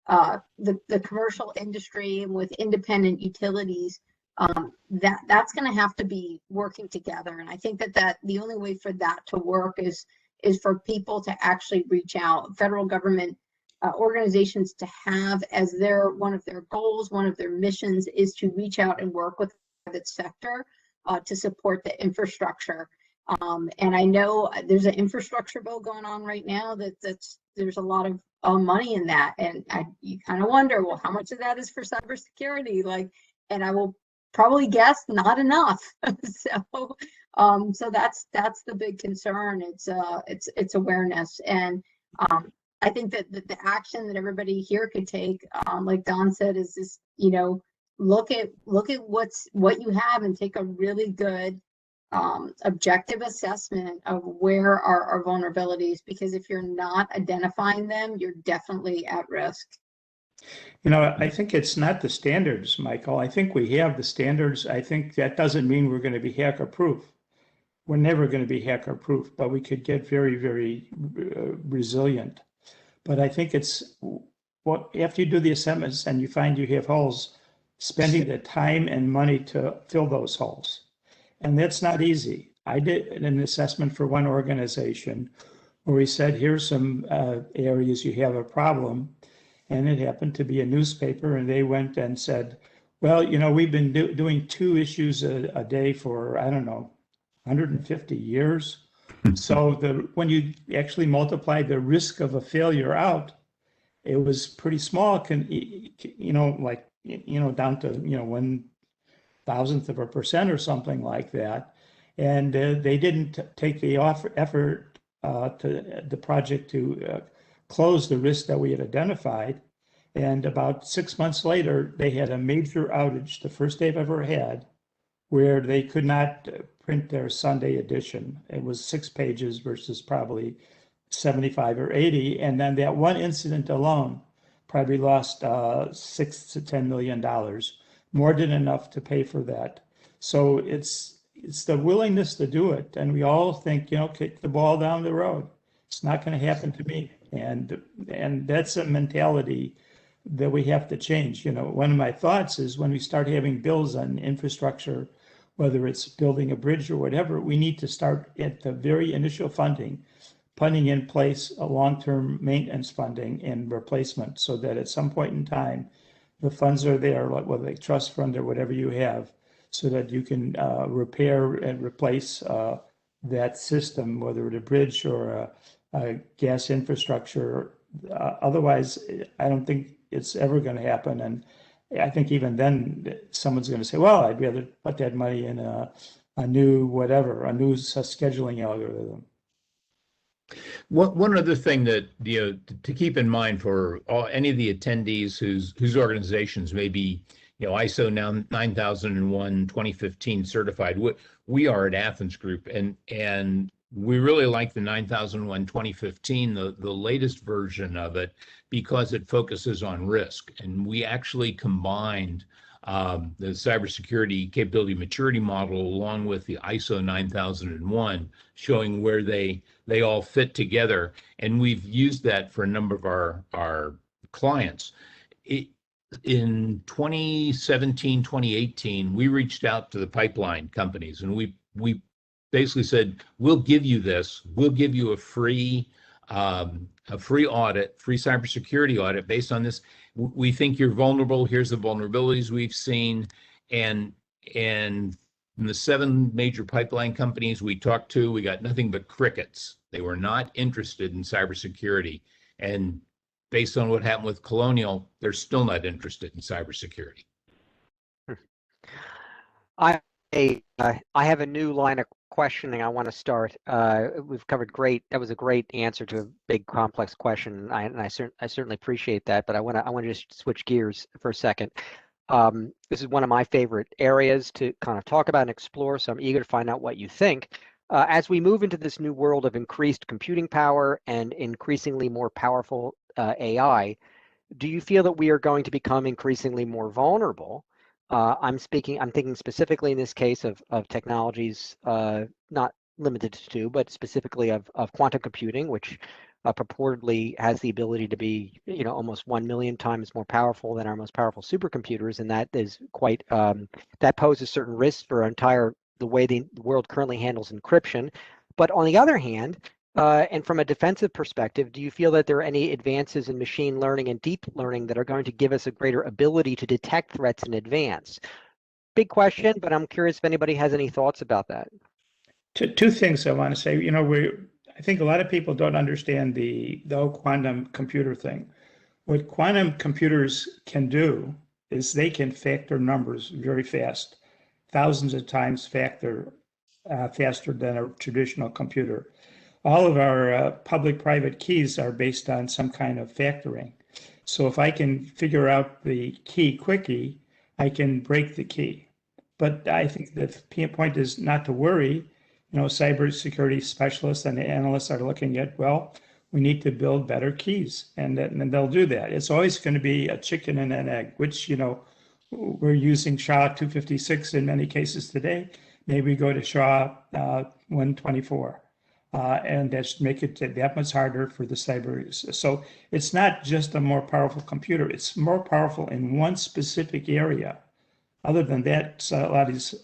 the commercial industry and with independent utilities? That's going to have to be working together. And I think that the only way for that to work is for people to actually reach out, federal government organizations to have as one of their goals, one of their missions, is to reach out and work with the private sector to support the infrastructure. And I know there's an infrastructure bill going on right now there's a lot of money in that, and you kind of wonder, well, how much of that is for cybersecurity? And I will probably guess not enough. So that's the big concern. It's awareness. And I think that the action that everybody here could take, like Don said, is this, look at what you have and take a really good objective assessment of where are our vulnerabilities, because if you're not identifying them, you're definitely at risk. I think it's not the standards, Michael. I think we have the standards. I think that doesn't mean we're going to be hacker proof. We're never going to be hacker proof, but we could get very, very resilient. But I think it's after you do the assessments and you find you have holes, spending the time and money to fill those holes. And that's not easy. I did an assessment for one organization where we said, here's some areas you have a problem. And it happened to be a newspaper, and they went and said, well, we've been doing 2 issues a day for, I don't know, 150 years. So when you actually multiply the risk of a failure out, it was pretty small, down to 1,000% or something like that. And they didn't take the effort to the project to close the risk that we had identified. And about 6 months later, they had a major outage, the first they've ever had, where they could not print their Sunday edition. It was 6 pages versus probably 75 or 80. And then that one incident alone probably lost $6 to $10 million, more than enough to pay for that. So it's the willingness to do it. And we all think, kick the ball down the road. It's not going to happen to me. And that's a mentality that we have to change. One of my thoughts is when we start having bills on infrastructure, whether it's building a bridge or whatever, we need to start at the very initial putting in place a long-term maintenance funding and replacement, so that at some point in time, the funds are there, whether they trust fund or whatever you have, so that you can repair and replace that system, whether it's a bridge or a gas infrastructure. Otherwise, I don't think it's ever going to happen. And I think even then, someone's going to say, well, I'd rather put that money in a new scheduling algorithm. One other thing that to keep in mind for any of the attendees whose organizations may be ISO now 9001 2015 certified. We are at Athens Group, and we really like the 9001 2015, the latest version of it, because it focuses on risk. And we actually combined the cybersecurity capability maturity model along with the ISO 9001, showing where they all fit together. And we've used that for a number of our clients. In 2017, 2018, we reached out to the pipeline companies, and we basically said, we'll give you this. We'll give you a free audit, free cybersecurity audit based on this. We think you're vulnerable. Here's the vulnerabilities we've seen. And in the 7 major pipeline companies we talked to, we got nothing but crickets. They were not interested in cybersecurity. And based on what happened with Colonial, they're still not interested in cybersecurity. I have a new line of questioning I want to start. We've covered that was a great answer to a big complex question, and I certainly appreciate that. But I want to just switch gears for a second. This is one of my favorite areas to kind of talk about and explore, so I'm eager to find out what you think. As we move into this new world of increased computing power and increasingly more powerful AI, do you feel that we are going to become increasingly more vulnerable? I'm thinking specifically in this case of technologies not limited to, but specifically of quantum computing, which purportedly has the ability to be, almost 1 million times more powerful than our most powerful supercomputers, and that is quite that poses certain risks for the way the world currently handles encryption. But on the other hand, and from a defensive perspective, do you feel that there are any advances in machine learning and deep learning that are going to give us a greater ability to detect threats in advance? Big question, but I'm curious if anybody has any thoughts about that. Two things I want to say. I think a lot of people don't understand the whole quantum computer thing. What quantum computers can do is they can factor numbers very fast, thousands of times faster than a traditional computer. All of our public-private keys are based on some kind of factoring. So if I can figure out the key quickly, I can break the key. But I think the point is not to worry. Cybersecurity specialists and analysts are looking at, we need to build better keys, and they'll do that. It's always going to be a chicken and an egg, which, we're using SHA-256 in many cases today. Maybe we go to SHA-124. And that's make it that much harder for the cyber. So it's not just a more powerful computer, it's more powerful in one specific area. Other than that, a lot of these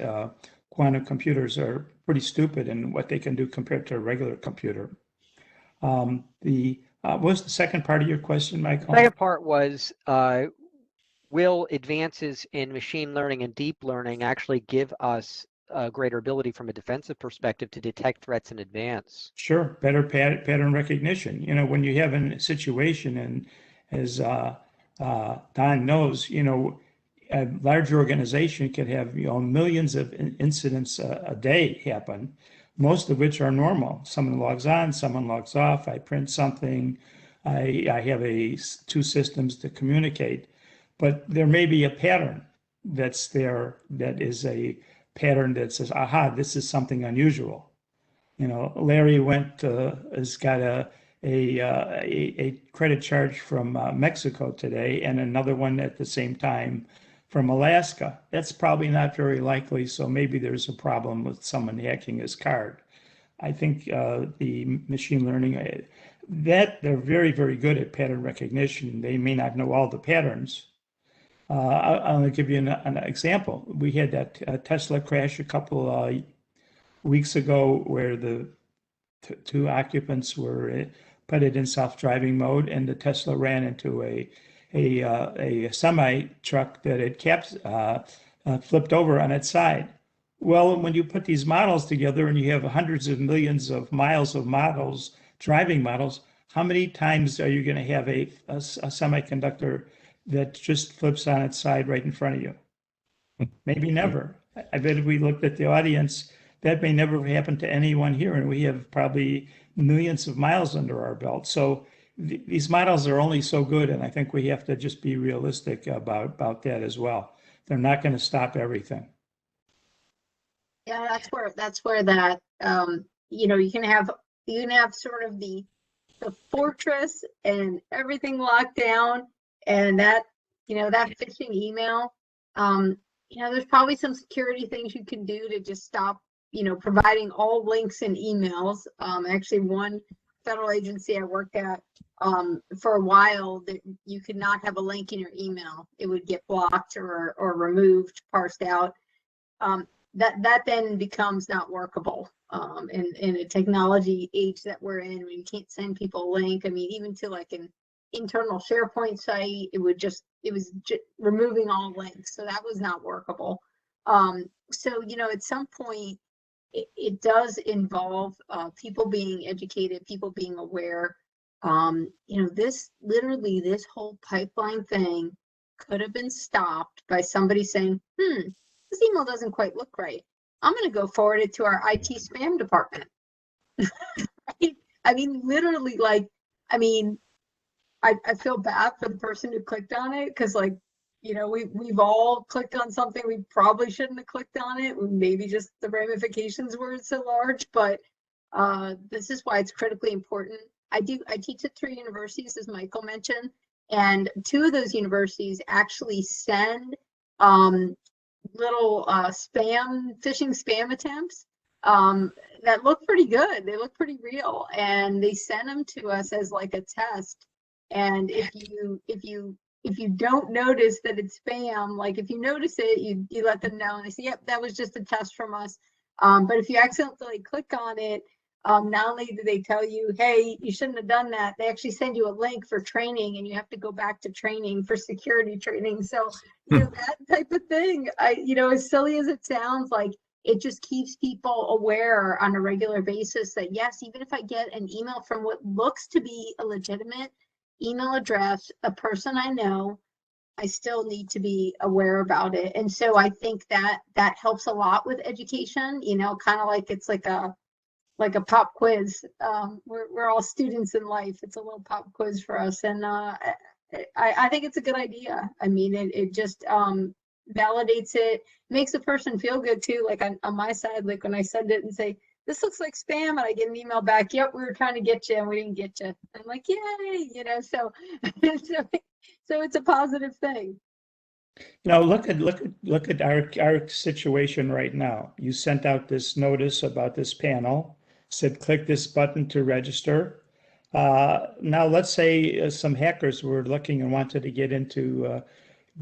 quantum computers are pretty stupid in what they can do compared to a regular computer. What was the second part of your question, Michael? The second part was, will advances in machine learning and deep learning actually give us a greater ability from a defensive perspective to detect threats in advance? Sure, better pattern recognition. When you have a situation, and as Don knows, a large organization can have millions of incidents a day happen, most of which are normal. Someone logs on, someone logs off. I print something. I have 2 systems to communicate, but there may be a pattern that's there that is a pattern that says, aha, this is something unusual. Larry has got a credit charge from Mexico today, and another one at the same time from Alaska. That's probably not very likely, so maybe there's a problem with someone hacking his card. I think the machine learning, that they're very, very good at pattern recognition. They may not know all the patterns. I'll give you an example. We had that Tesla crash a couple weeks ago where the 2 occupants were put it in self-driving mode, and the Tesla ran into a semi truck that had flipped over on its side. Well, when you put these models together and you have hundreds of millions of miles of models, driving models, how many times are you going to have a semiconductor that just flips on its side right in front of you? Maybe never. I bet if we looked at the audience, that may never happen to anyone here, and we have probably millions of miles under our belt. So these models are only so good, and I think we have to just be realistic about that as well. They're not going to stop everything. Yeah, that's where that you can have sort of the fortress and everything locked down, and that phishing email. There's probably some security things you can do to just stop, providing all links and emails. Actually, one federal agency I worked at, for a while, that you could not have a link in your email. It would get blocked or removed, parsed out. That then becomes not workable in a technology age that we're in. You can't send people a link. I mean, even to like an internal SharePoint site, it was just removing all links. So that was not workable. So, at some point, it does involve people being educated, people being aware. This whole pipeline thing could have been stopped by somebody saying, this email doesn't quite look right. I'm going to go forward it to our IT spam department. Right? I mean, literally, I feel bad for the person who clicked on it, because we've all clicked on something we probably shouldn't have clicked on it. Maybe just the ramifications were so large, but this is why it's critically important. I teach at 3 universities, as Michael mentioned, and 2 of those universities actually send little phishing spam attempts that look pretty good. They look pretty real, and they send them to us as like a test. And if you don't notice that it's spam, like if you notice it, you let them know, and they say, yep, that was just a test from us. But if you accidentally click on it, not only do they tell you, hey, you shouldn't have done that, they actually send you a link for training, and you have to go back to training for security training. So, that type of thing, as silly as it sounds, like, it just keeps people aware on a regular basis that, yes, even if I get an email from what looks to be a legitimate email address, a person I know, I still need to be aware about it. And so I think that helps a lot with education, kind of like it's like a pop quiz. We're all students in life. It's a little pop quiz for us. And I think it's a good idea. I mean, it just validates it, makes the person feel good too. Like on my side, like when I send it and say, this looks like spam, and I get an email back, yep, we were trying to get you and we didn't get you. I'm like, yay, so it's a positive thing. Look at our situation right now. You sent out this notice about this panel, said click this button to register. Now let's say some hackers were looking and wanted to get into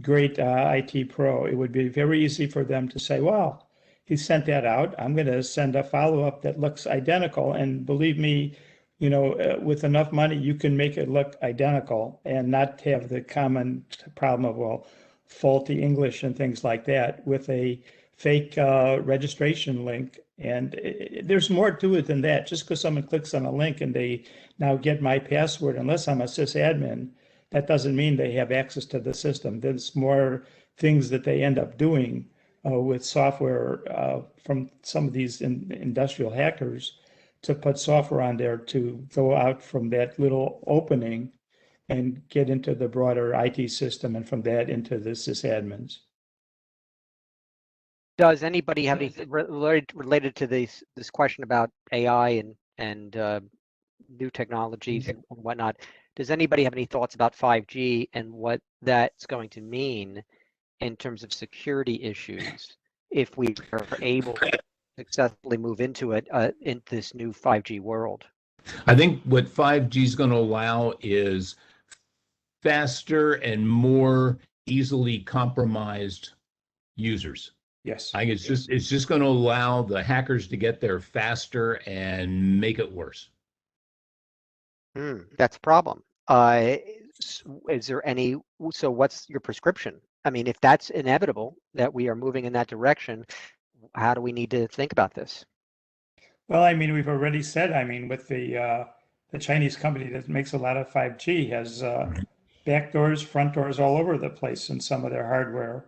great IT pro. It would be very easy for them to say, well, he sent that out. I'm going to send a follow-up that looks identical. And believe me, with enough money, you can make it look identical and not have the common problem of, well, faulty English and things like that with a fake registration link. And there's more to it than that. Just because someone clicks on a link and they now get my password, unless I'm a sysadmin, that doesn't mean they have access to the system. There's more things that they end up doing with software from some of these industrial hackers to put software on there to go out from that little opening and get into the broader IT system, and from that into the sysadmins. Does anybody have anything related to this question about AI and new technologies and whatnot? Does anybody have any thoughts about 5G and what that's going to mean in terms of security issues if we are able to successfully move into this new 5G world? I think what 5G is going to allow is faster and more easily compromised users. Yes. I think it's just going to allow the hackers to get there faster and make it worse. That's a problem. Is there so what's your prescription? I mean, if that's inevitable, that we are moving in that direction, how do we need to think about this? Well, I mean, we've already said, with the Chinese company that makes a lot of 5G has back doors, front doors all over the place in some of their hardware.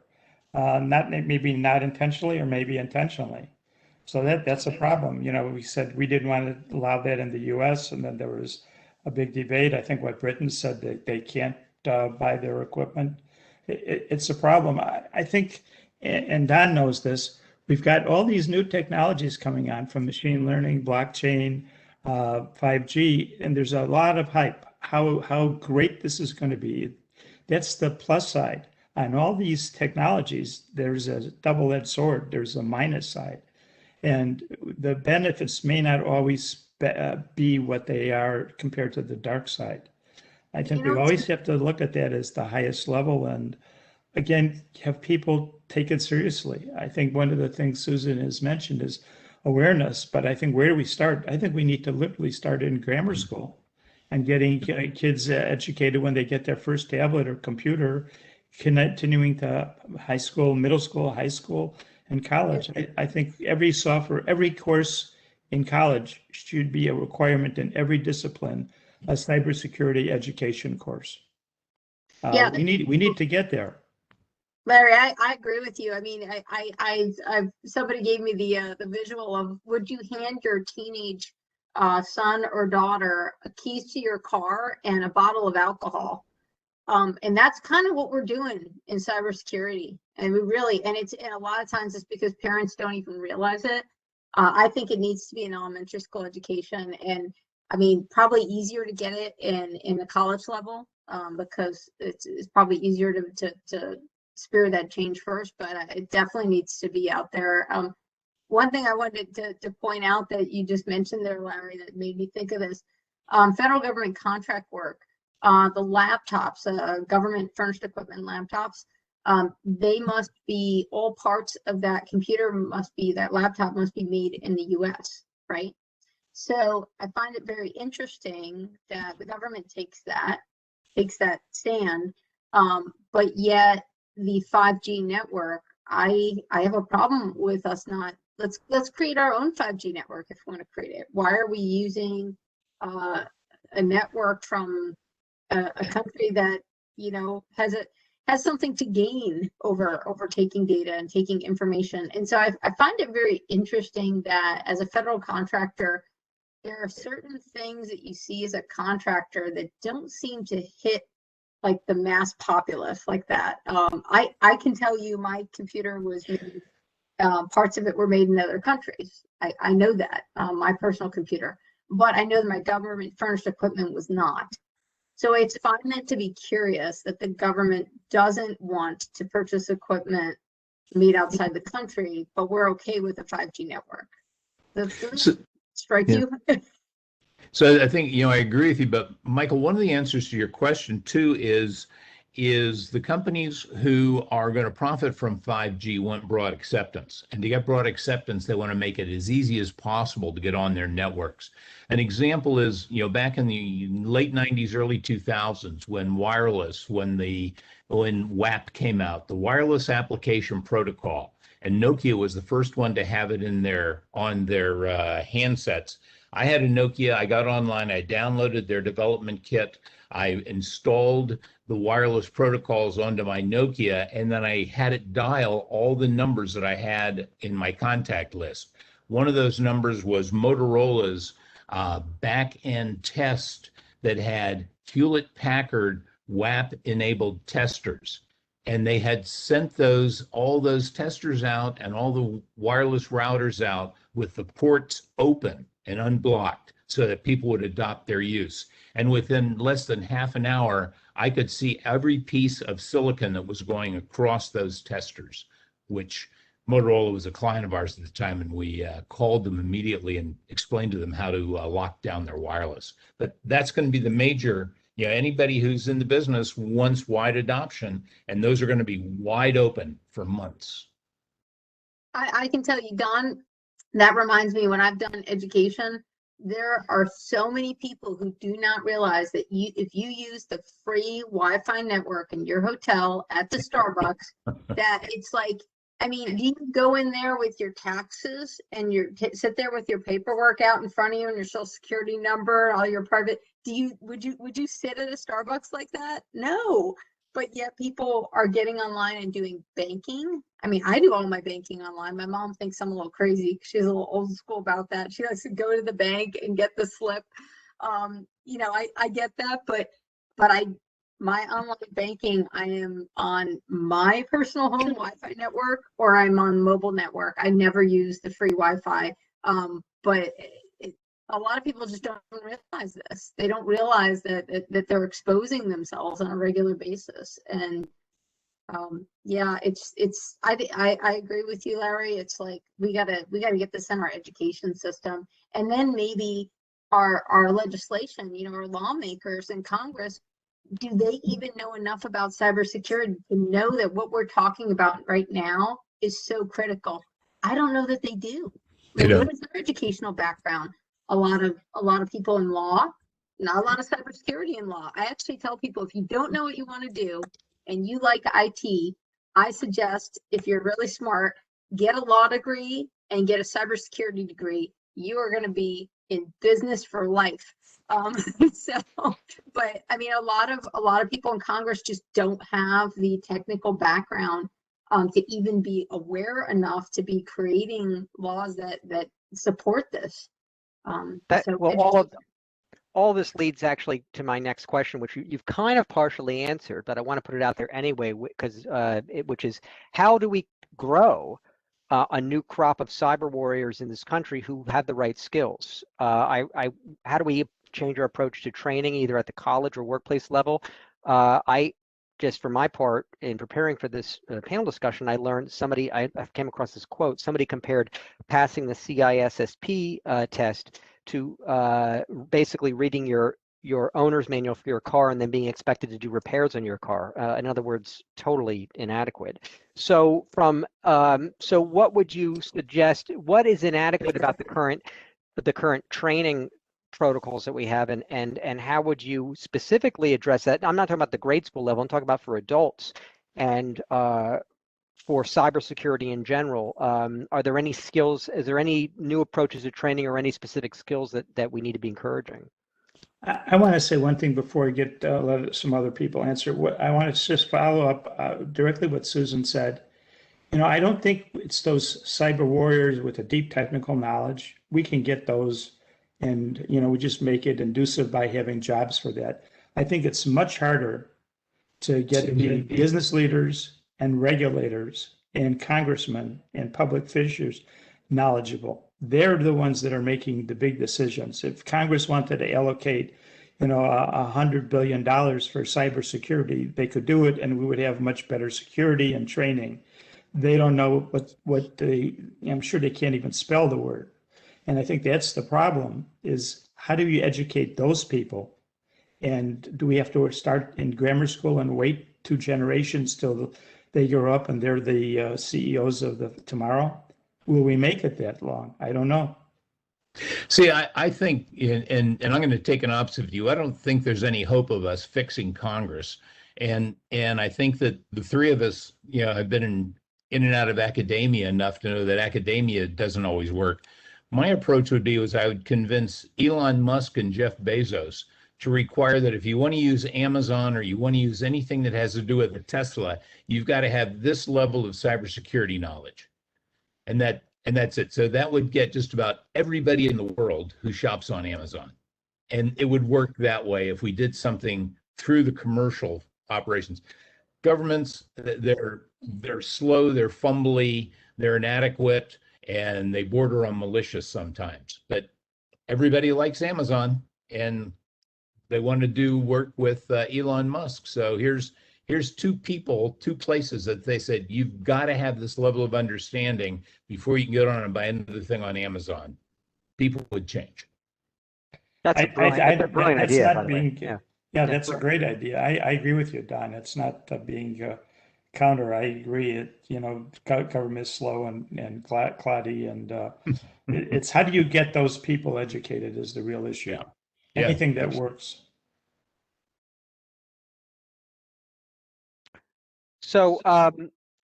Maybe not intentionally or maybe intentionally. So that's a problem. We said we didn't want to allow that in the US, and then there was a big debate. I think what Britain said that they can't buy their equipment. It's a problem. I think, and Don knows this, we've got all these new technologies coming on from machine learning, blockchain, 5G, and there's a lot of hype. How great this is going to be. That's the plus side. On all these technologies, there's a double-edged sword. There's a minus side. And the benefits may not always be what they are compared to the dark side. I think we always have to look at that as the highest level and, again, have people take it seriously. I think one of the things Susan has mentioned is awareness, but I think where do we start? I think we need to literally start in grammar school and getting kids educated when they get their first tablet or computer, continuing to high school, middle school, high school, and college. I think every course in college should be a requirement in every discipline, a cybersecurity education course. Yeah. We need to get there. Larry, I agree with you. I mean, somebody gave me the visual of, would you hand your teenage son or daughter keys to your car and a bottle of alcohol? And that's kind of what we're doing in cybersecurity. And and a lot of times it's because parents don't even realize it. I think it needs to be an elementary school education, and I mean, probably easier to get it in the college level, because it's probably easier to spear that change first, but it definitely needs to be out there. One thing I wanted to point out that you just mentioned there, Larry, that made me think of this, federal government contract work, the laptops, government furnished equipment laptops, they must be, all parts of that that laptop must be made in the US, right? So I find it very interesting that the government takes that stand, but yet the 5G network, I have a problem with us not, let's create our own 5G network if we want to create it. Why are we using a network from a country that, you know, has something to gain over taking data and taking information? And so I find it very interesting that as a federal contractor, there are certain things that you see as a contractor that don't seem to hit like the mass populace like that. I can tell you my computer was made, parts of it were made in other countries. I know that, my personal computer, but I know that my government furnished equipment was not. So it's fine then to be curious that the government doesn't want to purchase equipment made outside the country, but we're okay with a 5G network. Does that strike you? So I think, I agree with you, but Michael, one of the answers to your question too is the companies who are going to profit from 5G want broad acceptance. And to get broad acceptance, they want to make it as easy as possible to get on their networks. An example is, back in the late 90s, early 2000s, when WAP came out, the Wireless Application Protocol, and Nokia was the first one to have it on their handsets. I had a Nokia. I got online. I downloaded their development kit. I installed the wireless protocols onto my Nokia, and then I had it dial all the numbers that I had in my contact list. One of those numbers was Motorola's back-end test that had Hewlett-Packard WAP-enabled testers. And they had sent all those testers out and all the wireless routers out with the ports open and unblocked so that people would adopt their use. And within less than half an hour, I could see every piece of silicon that was going across those testers, which Motorola was a client of ours at the time, and we called them immediately and explained to them how to lock down their wireless. But that's going to be the major, anybody who's in the business wants wide adoption, and those are going to be wide open for months. I can tell you, Don, that reminds me, when I've done education, there are so many people who do not realize that if you use the free Wi-Fi network in your hotel at the Starbucks, that it's like, I mean, do you go in there with your taxes and sit there with your paperwork out in front of you and your social security number, all your private, would you sit at a Starbucks like that? No. But yet people are getting online and doing banking. I mean, I do all my banking online. My mom thinks I'm a little crazy. She's a little old school about that. She likes to go to the bank and get the slip. I get that, but my online banking, I am on my personal home Wi-Fi network or I'm on mobile network. I never use the free Wi-Fi. But a lot of people just don't realize this. They don't realize that they're exposing themselves on a regular basis. And yeah, I agree with you, Larry. It's like we gotta get this in our education system, and then maybe our legislation, our lawmakers in Congress, do they even know enough about cybersecurity to know that what we're talking about right now is so critical? I don't know that they do. They don't. What is their educational background? A lot of people in law, not a lot of cybersecurity in law. I actually tell people, if you don't know what you want to do and you like IT, I suggest, if you're really smart, get a law degree and get a cybersecurity degree. You are going to be in business for life. But I mean, a lot of people in Congress just don't have the technical background to even be aware enough to be creating laws that support this. All this leads actually to my next question, which you've kind of partially answered, but I want to put it out there anyway, because which is, how do we grow a new crop of cyber warriors in this country who have the right skills? How do we change our approach to training, either at the college or workplace level? Just for my part, in preparing for this panel discussion, I learned I came across this quote. Somebody compared passing the CISSP test to basically reading your owner's manual for your car and then being expected to do repairs on your car. In other words, totally inadequate. So what would you suggest? What is inadequate about the current training protocols that we have, and how would you specifically address that? I'm not talking about the grade school level. I'm talking about for adults and for cybersecurity in general. Are there any skills? Is there any new approaches to training or any specific skills that we need to be encouraging? I want to say one thing before I let some other people answer. I want to just follow up directly what Susan said. I don't think it's those cyber warriors with a deep technical knowledge. We can get those, and we just make it inducive by having jobs for that. I think it's much harder to get the business leaders and regulators and congressmen and public figures knowledgeable. They're the ones that are making the big decisions. If Congress wanted to allocate, $100 billion for cybersecurity, they could do it, and we would have much better security and training. They don't know I'm sure they can't even spell the word. And I think that's the problem, is how do you educate those people? And do we have to start in grammar school and wait 2 generations till they grow up and they're the CEOs of tomorrow? Will we make it that long? I don't know. See, I think, and I'm going to take an opposite view. I don't think there's any hope of us fixing Congress. And I think that the three of us, have been in and out of academia enough to know that academia doesn't always work. My approach would be I would convince Elon Musk and Jeff Bezos to require that if you want to use Amazon or you want to use anything that has to do with a Tesla, you've got to have this level of cybersecurity knowledge. And that's it. So that would get just about everybody in the world who shops on Amazon. And it would work that way if we did something through the commercial operations. Governments, they're slow, they're fumbly, they're inadequate, and they border on malicious sometimes. But everybody likes Amazon, and they want to do work with Elon Musk. So here's 2 places that they said, you've got to have this level of understanding before you can get on and buy another thing on Amazon. People would change. That's a brilliant idea, by the way. Yeah, that's a great idea. I agree with you, Don. It's not being counter. I agree. Government is slow and cloddy, and it's how do you get those people educated is the real issue. Yeah. Anything that works. So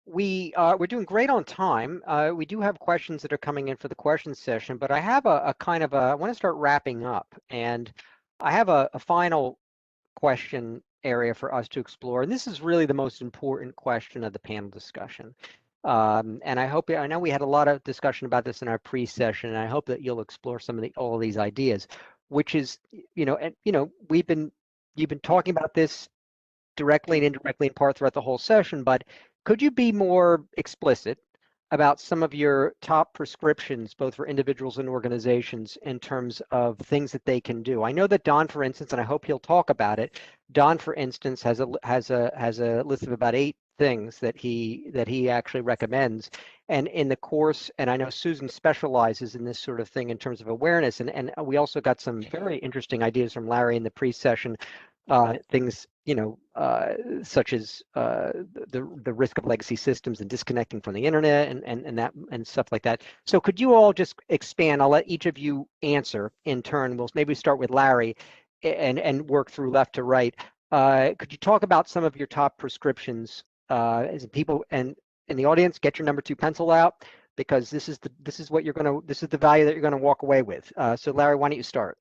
we're doing great on time. We do have questions that are coming in for the question session, but I have I want to start wrapping up, and I have a final question area for us to explore. And this is really the most important question of the panel discussion. And I know we had a lot of discussion about this in our pre-session, and I hope that you'll explore all of these ideas, which is, you've been talking about this directly and indirectly in part throughout the whole session, but could you be more explicit about some of your top prescriptions, both for individuals and organizations, in terms of things that they can do? I know that Don, for instance, and I hope he'll talk about it. Don, for instance, has a list of about 8 things that he actually recommends. And in the course, and I know Susan specializes in this sort of thing in terms of awareness, and we also got some very interesting ideas from Larry in the pre-session. Things, such as the risk of legacy systems and disconnecting from the internet and stuff like that. So could you all just expand? I'll let each of you answer in turn. We'll maybe start with Larry and work through left to right. Could you talk about some of your top prescriptions as people and in the audience? Get your number 2 pencil out, because this is the value that you're gonna walk away with. So Larry, why don't you start?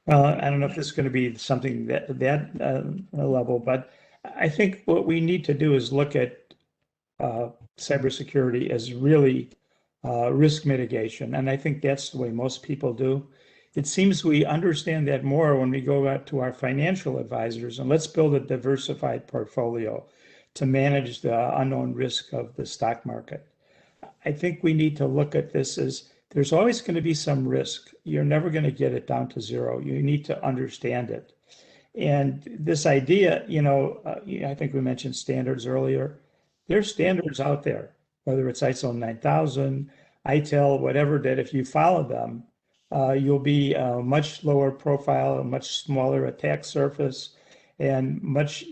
Well, I don't know if this is going to be something that level, but I think what we need to do is look at cybersecurity as really risk mitigation, and I think that's the way most people do. It seems we understand that more when we go out to our financial advisors and let's build a diversified portfolio to manage the unknown risk of the stock market. I think we need to look at this as there's always going to be some risk. You're never going to get it down to zero. You need to understand it. And this idea, I think we mentioned standards earlier. There's standards out there, whether it's ISO 9000, ITIL, whatever, that if you follow them, you'll be a much lower profile, a much smaller attack surface, and much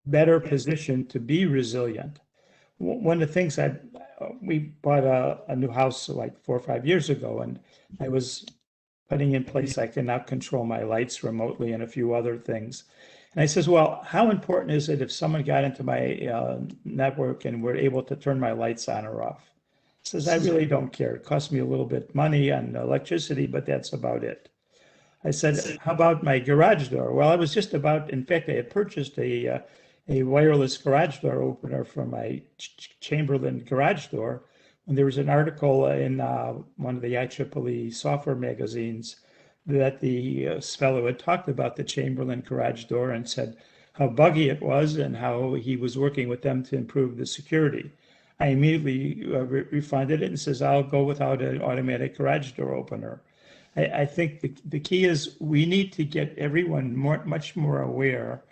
better position to be resilient. One of the things we bought a new house like 4 or 5 years ago, and I was putting in place, I can now control my lights remotely and a few other things. And I says, well, how important is it if someone got into my network and were able to turn my lights on or off? He says, I really don't care. It costs me a little bit money on electricity, but that's about it. I said, how about my garage door? Well, I was just about, in fact, I had purchased a wireless garage door opener for my Chamberlain garage door. And there was an article in one of the IEEE software magazines that the fellow had talked about the Chamberlain garage door and said how buggy it was and how he was working with them to improve the security. I immediately refunded it and says, I'll go without an automatic garage door opener. I think the key is we need to get everyone much more aware.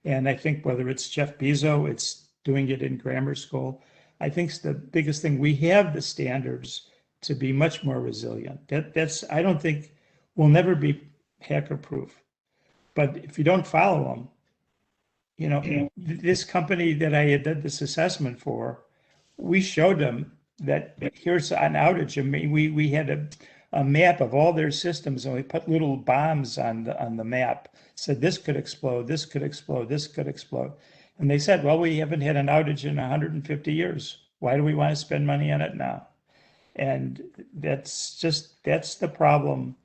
And I think whether it's Jeff Bezos, it's doing it in grammar school. I think the biggest thing, we have the standards to be much more resilient. I don't think we'll never be hacker proof, but if you don't follow them, this company that I did this assessment for, we showed them that here's an outage. I mean, we had a map of all their systems, and we put little bombs on the map. Said this could explode, this could explode, this could explode. And they said, well, we haven't had an outage in 150 years. Why do we want to spend money on it now? And that's the problem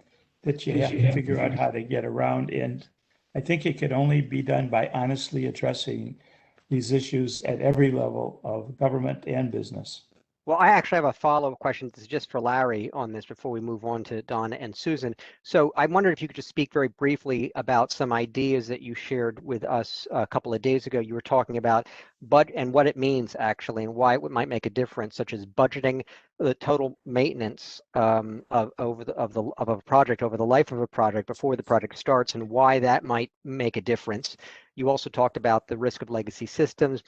that you have to figure out how to get around. And I think it could only be done by honestly addressing these issues at every level of government and business. Well, I actually have a follow-up question. This is just for Larry on this before we move on to Donna and Susan. So I wondered if you could just speak very briefly about some ideas that you shared with us a couple of days ago. You were talking about and what it means actually, and why it might make a difference, such as budgeting the total maintenance of a project over the life of a project before the project starts, and why that might make a difference. You also talked about the risk of legacy systems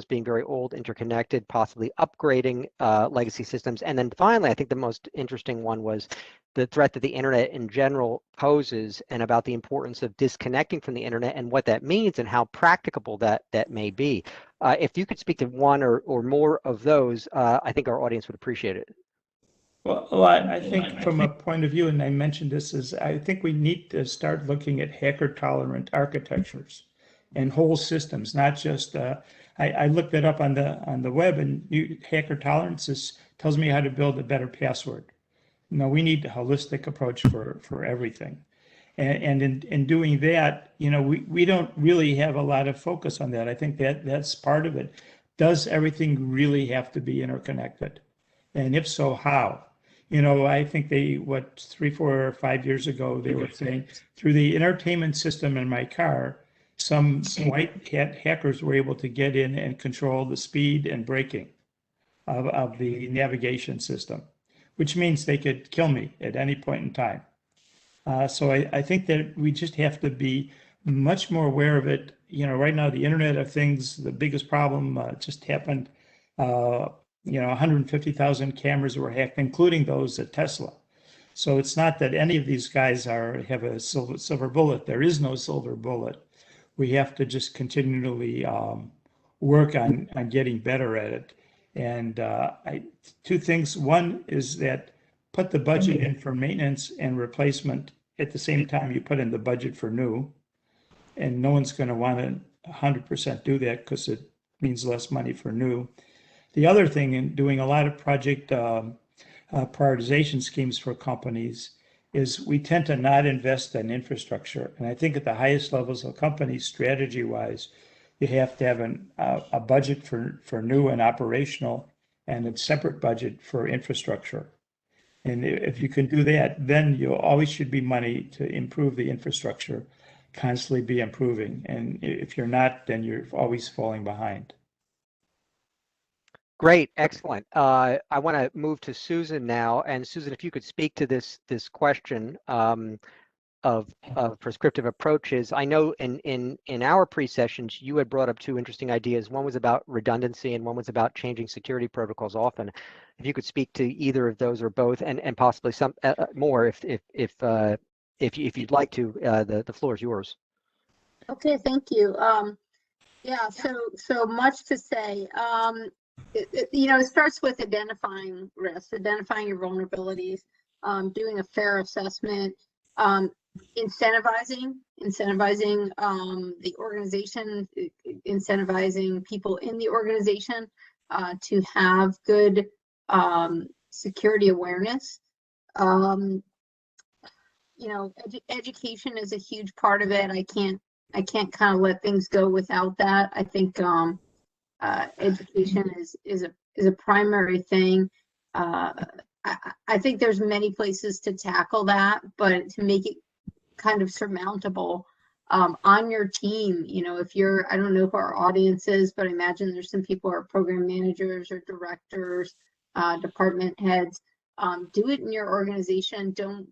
being very old, interconnected, possibly upgrading legacy systems. And then finally, I think the most interesting one was the threat that the internet in general poses, and about the importance of disconnecting from the internet and what that means and how practicable that may be. If you could speak to one or more of those, I think our audience would appreciate it. Well, I think from a point of view, and I mentioned this, is I think we need to start looking at hacker-tolerant architectures and whole systems, not just. I looked it up on the web, and hacker tolerance tells me how to build a better password. No, we need a holistic approach for everything, and in doing that, we don't really have a lot of focus on that. I think that's part of it. Does everything really have to be interconnected? And if so, how? I think 3, 4, or 5 years ago, they were saying through the entertainment system in my car, some white hat hackers were able to get in and control the speed and braking of the navigation system, which means they could kill me at any point in time. So I think that we just have to be much more aware of it. Right now, the Internet of Things, the biggest problem just happened. 150,000 cameras were hacked, including those at Tesla. So it's not that any of these guys have a silver bullet. There is no silver bullet. We have to just continually work on getting better at it. And two things. One is that put the budget in for maintenance and replacement at the same time you put in the budget for new. And no one's going to want to 100% do that because it means less money for new. The other thing in doing a lot of project prioritization schemes for companies is we tend to not invest in infrastructure. And I think at the highest levels of companies, strategy-wise, you have to have a budget for new and operational and a separate budget for infrastructure. And if you can do that, then you always should be money to improve the infrastructure, constantly be improving. And if you're not, then you're always falling behind. Great, excellent. I want to move to Susan now, and Susan, if you could speak to this question of prescriptive approaches. I know in our pre-sessions you had brought up two interesting ideas. One was about redundancy, and one was about changing security protocols often. If you could speak to either of those or both, and possibly some more, if you'd like to, the floor is yours. Okay, thank you. Yeah, so much to say. It starts with identifying risks, identifying your vulnerabilities, doing a fair assessment, incentivizing the organization, incentivizing people in the organization to have good security awareness. Education is a huge part of it. I can't kind of let things go without that. I think education is a primary thing. I think there's many places to tackle that, but to make it kind of surmountable on your team, if I don't know who our audience is, but I imagine there's some people who are program managers or directors, department heads. Do it in your organization. Don't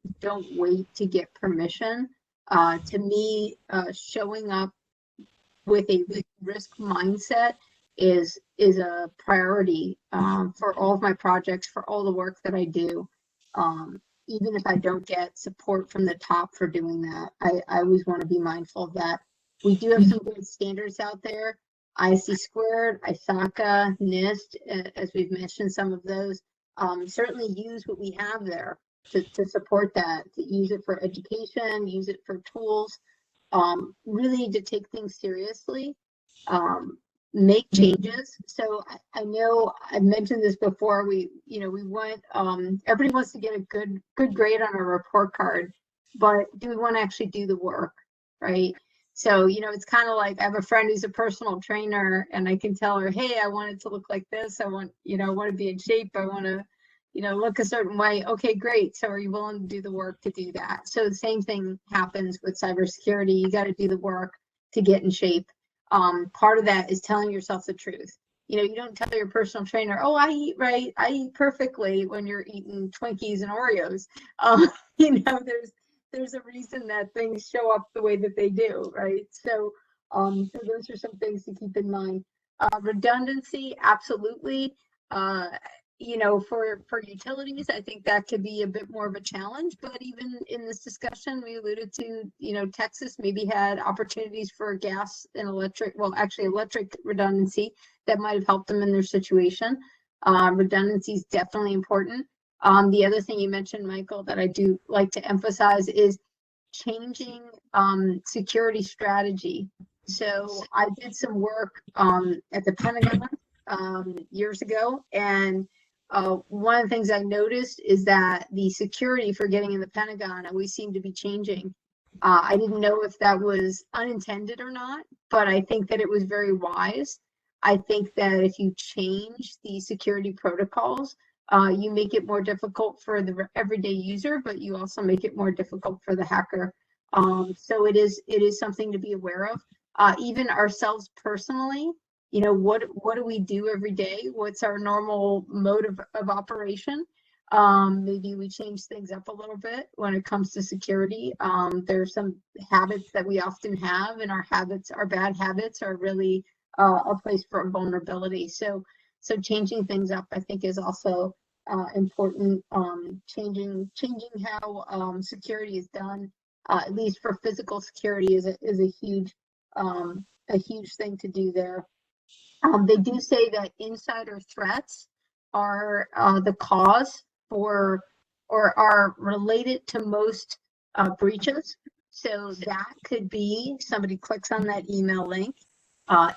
wait to get permission. To me, showing up with a risk mindset is a priority for all of my projects, for all the work that I do. Even if I don't get support from the top for doing that, I always want to be mindful of that. We do have some good standards out there. IC2, ISACA, NIST, as we've mentioned some of those. Certainly use what we have there to support that, to use it for education, use it for tools. Really to take things seriously. Make changes. So I know I mentioned this before. We want everybody wants to get a good grade on a report card, but do we want to actually do the work, right? So it's kind of like I have a friend who's a personal trainer, and I can tell her, hey, I want it to look like this. I want to be in shape. I want to look a certain way. Okay, great. So are you willing to do the work to do that? So the same thing happens with cybersecurity. You got to do the work to get in shape. Part of that is telling yourself the truth. You don't tell your personal trainer, oh, I eat right, I eat perfectly, when you're eating Twinkies and Oreos. There's a reason that things show up the way that they do, right? So those are some things to keep in mind. Redundancy, absolutely. For utilities, I think that could be a bit more of a challenge, but even in this discussion, we alluded to, Texas maybe had opportunities for gas and electric redundancy that might have helped them in their situation. Redundancy is definitely important. The other thing you mentioned, Michael, that I do like to emphasize is changing security strategy. So I did some work at the Pentagon years ago, and one of the things I noticed is that the security for getting in the Pentagon always seemed to be changing. I didn't know if that was unintended or not, but I think that it was very wise. I think that if you change the security protocols, You make it more difficult for the everyday user, but you also make it more difficult for the hacker. So it is something to be aware of. Even ourselves personally, you know, what do we do every day? What's our normal mode of operation? Maybe we change things up a little bit when it comes to security. There's some habits that we often have, and our bad habits are really a place for vulnerability. So changing things up, I think, is also important. Changing how security is done, at least for physical security, is a huge thing to do there. They do say that insider threats are the cause for, or are related to most breaches. So that could be somebody clicks on that email link.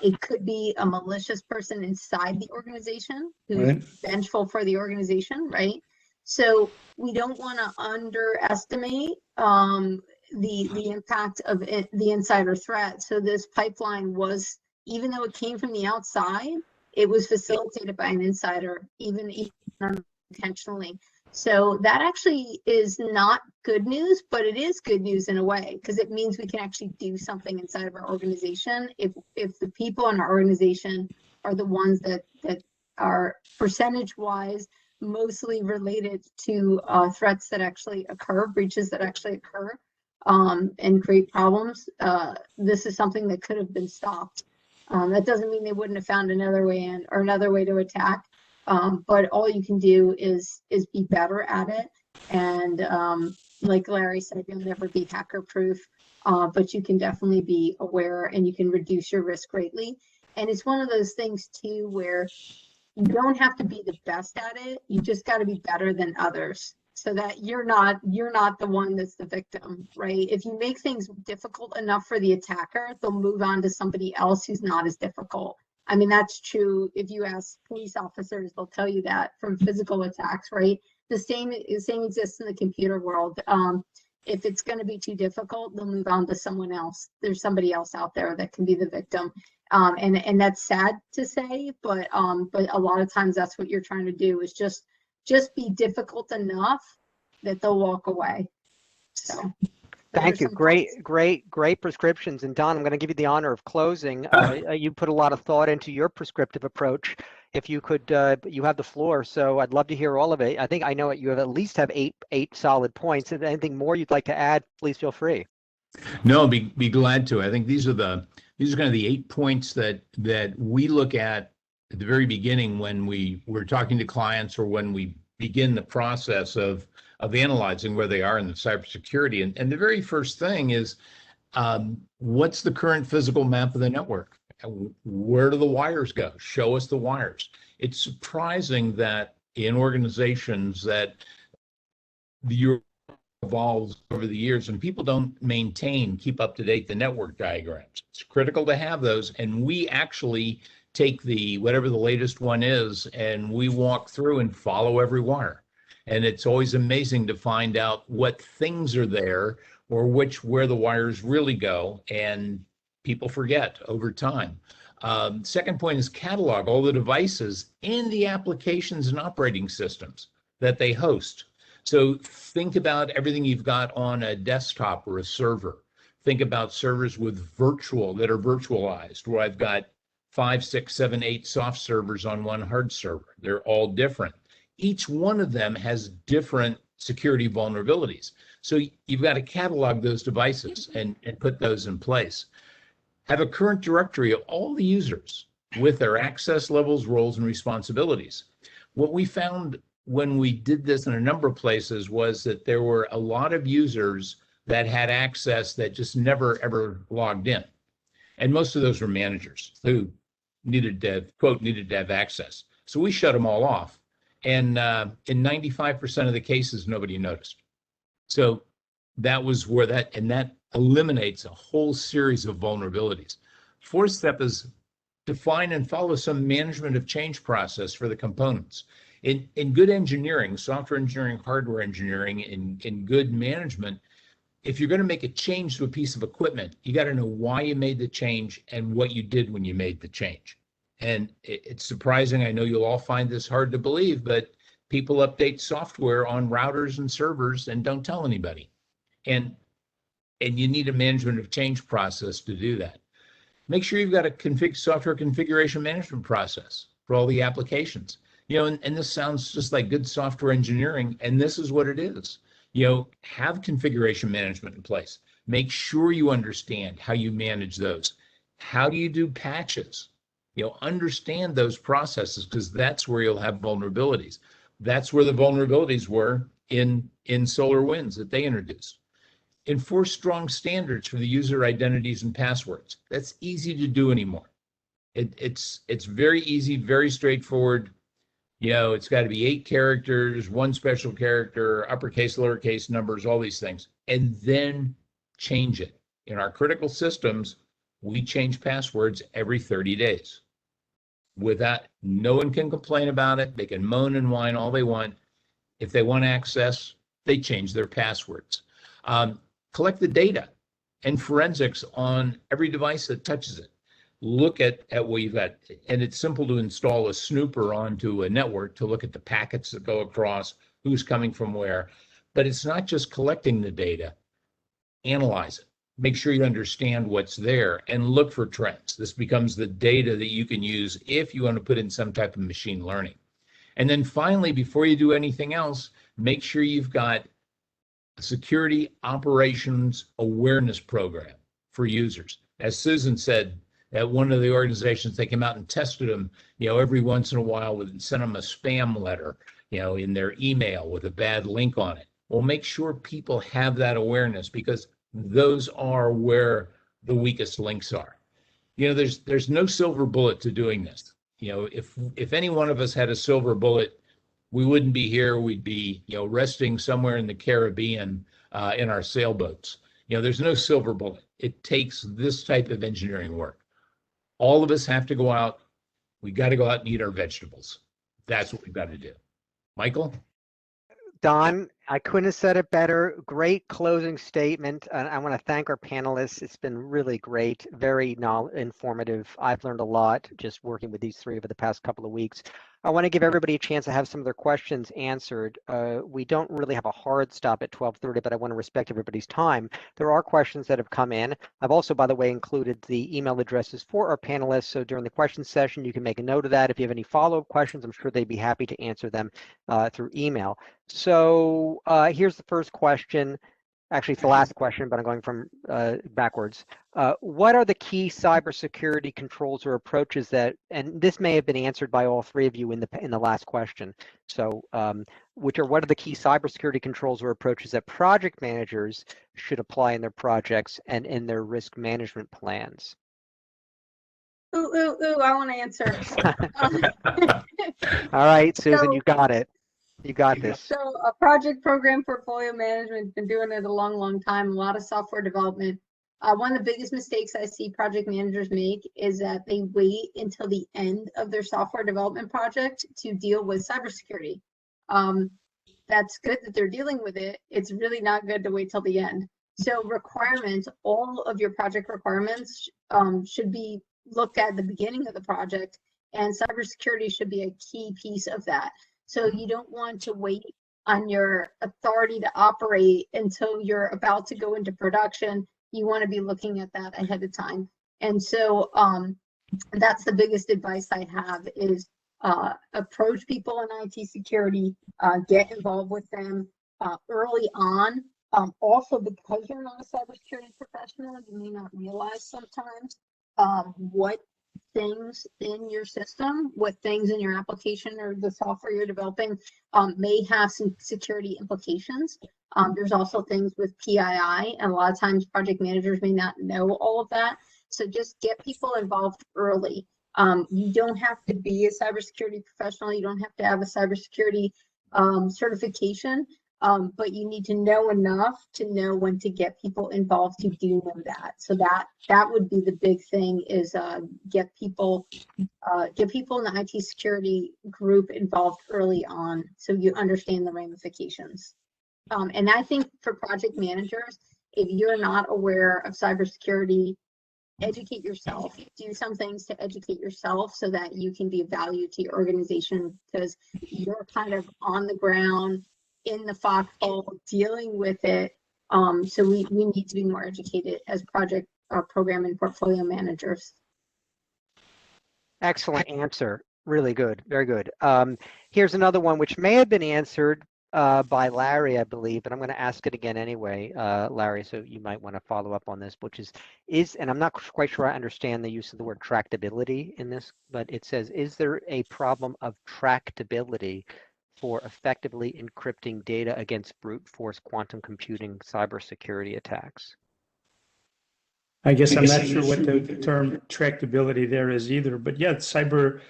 It could be a malicious person inside the organization who's vengeful for the organization, right? So we don't want to underestimate the impact of the insider threat. So this pipeline was, even though it came from the outside, it was facilitated by an insider, even unintentionally. So that actually is not good news, but it is good news in a way, because it means we can actually do something inside of our organization. If the people in our organization are the ones that are percentage-wise mostly related to threats that actually occur, breaches that actually occur, and create problems, this is something that could have been stopped. That doesn't mean they wouldn't have found another way in or another way to attack. But all you can do is be better at it. And like Larry said, you'll never be hacker proof, but you can definitely be aware and you can reduce your risk greatly. And it's one of those things too, where you don't have to be the best at it. You just got to be better than others, so that you're not the one that's the victim, right? If you make things difficult enough for the attacker, they'll move on to somebody else who's not as difficult. I mean, that's true. If you ask police officers, they'll tell you that from physical attacks, right? The same exists in the computer world. If it's going to be too difficult, they'll move on to someone else. There's somebody else out there that can be the victim. And that's sad to say, but a lot of times that's what you're trying to do, is just be difficult enough that they'll walk away. So. Thank you. Great prescriptions. And Don, I'm going to give you the honor of closing. You put a lot of thought into your prescriptive approach. If you could, you have the floor. So I'd love to hear all of it. I think I know you have at least have eight solid points. If anything more you'd like to add, please feel free. No, be glad to. I think these are kind of the 8 points that we look at the very beginning when we're talking to clients, or when we begin the process of analyzing where they are in the cybersecurity. And the very first thing is, what's the current physical map of the network? Where do the wires go? Show us the wires. It's surprising that in organizations that the evolves over the years, and people don't keep up to date the network diagrams. It's critical to have those, and we actually take whatever the latest one is, and we walk through and follow every wire. And it's always amazing to find out what things are there, or where the wires really go, and people forget over time. Second point is catalog all the devices and the applications and operating systems that they host. So think about everything you've got on a desktop or a server. Think about servers that are virtualized, where I've got 5, 6, 7, 8 soft servers on one hard server. They're all different. Each one of them has different security vulnerabilities. So you've got to catalog those devices and put those in place. Have a current directory of all the users with their access levels, roles, and responsibilities. What we found when we did this in a number of places was that there were a lot of users that had access that just never, ever logged in. And most of those were managers who needed to have access. So we shut them all off. And in 95% of the cases, nobody noticed. So that was that eliminates a whole series of vulnerabilities. Fourth step is define and follow some management of change process for the components. In good engineering, software engineering, hardware engineering, in good management, if you're going to make a change to a piece of equipment, you got to know why you made the change and what you did when you made the change. And it's surprising, I know you'll all find this hard to believe, but People update software on routers and servers and don't tell anybody. And you need a management of change process to do that. Make sure you've got a software configuration management process for all the applications. And this sounds just like good software engineering, and this is what it is. Have configuration management in place. Make sure you understand how you manage those. How do you do patches? Understand those processes, because that's where you'll have vulnerabilities. That's where the vulnerabilities were in SolarWinds that they introduced. Enforce strong standards for the user identities and passwords. That's easy to do anymore. It's very easy, very straightforward. It's got to be 8 characters, 1 special character, uppercase, lowercase numbers, all these things, and then change it. In our critical systems, we change passwords every 30 days. With that, no one can complain about it. They can moan and whine all they want. If they want access, they change their passwords. Collect the data and forensics on every device that touches it. Look at what you've got. And it's simple to install a snooper onto a network to look at the packets that go across, who's coming from where. But it's not just collecting the data. Analyze it. Make sure you understand what's there and look for trends. This becomes the data that you can use if you want to put in some type of machine learning. And then finally, before you do anything else, make sure you've got a security operations awareness program for users. As Susan said, at one of the organizations, they came out and tested them, every once in a while and sent them a spam letter, in their email with a bad link on it. Well, make sure people have that awareness, because those are where the weakest links are. There's no silver bullet to doing this. If any one of us had a silver bullet, we wouldn't be here. We'd be, resting somewhere in the Caribbean in our sailboats. There's no silver bullet. It takes this type of engineering work. All of us have to go out. We got to go out and eat our vegetables. That's what we've got to do. Michael? Don, I couldn't have said it better. Great closing statement. And I want to thank our panelists. It's been really great, very informative. I've learned a lot just working with these 3 over the past couple of weeks. I want to give everybody a chance to have some of their questions answered. We don't really have a hard stop at 12:30, but I want to respect everybody's time. There are questions that have come in. I've also, by the way, included the email addresses for our panelists. So during the question session, you can make a note of that. If you have any follow-up questions, I'm sure they'd be happy to answer them through email. So here's the first question. Actually, it's the last question, but I'm going from backwards. What are the key cybersecurity controls or approaches that, and this may have been answered by all 3 of you in the last question. So, what are the key cybersecurity controls or approaches that project managers should apply in their projects and in their risk management plans? I want to answer. All right, Susan, you got it. You got this. So a project program portfolio management, been doing it a long time, a lot of software development. One of the biggest mistakes I see project managers make is that they wait until the end of their software development project to deal with cybersecurity. That's good that they're dealing with it. It's really not good to wait till the end. So requirements, all of your project requirements should be looked at the beginning of the project, and cybersecurity should be a key piece of that. So you don't want to wait on your authority to operate until you're about to go into production. You want to be looking at that ahead of time. And so that's the biggest advice I have is approach people in IT security, get involved with them early on. Also, because you're not a cybersecurity professional, you may not realize sometimes what things in your system, what things in your application or the software you're developing may have some security implications. There's also things with PII, and a lot of times project managers may not know all of that. So just get people involved early. You don't have to be a cybersecurity professional. You don't have to have a cybersecurity certification, but you need to know enough to know when to get people involved to do know that. So that would be the big thing is get people in the IT security group involved early on so you understand the ramifications. And I think for project managers, if you're not aware of cybersecurity educate yourself, do some things to educate yourself so that you can be of value to your organization, because you're kind of on the ground in the foxhole dealing with it. So we need to be more educated as project program and portfolio managers. Excellent answer. Really good. Very good. Here's another one which may have been answered by Larry, I believe, but I'm going to ask it again anyway, Larry, so you might want to follow up on this, which is, and I'm not quite sure I understand the use of the word tractability in this, but it says, is there a problem of tractability for effectively encrypting data against brute force quantum computing cybersecurity attacks? I guess I'm not sure what the term tractability there is either, but yeah, cyber,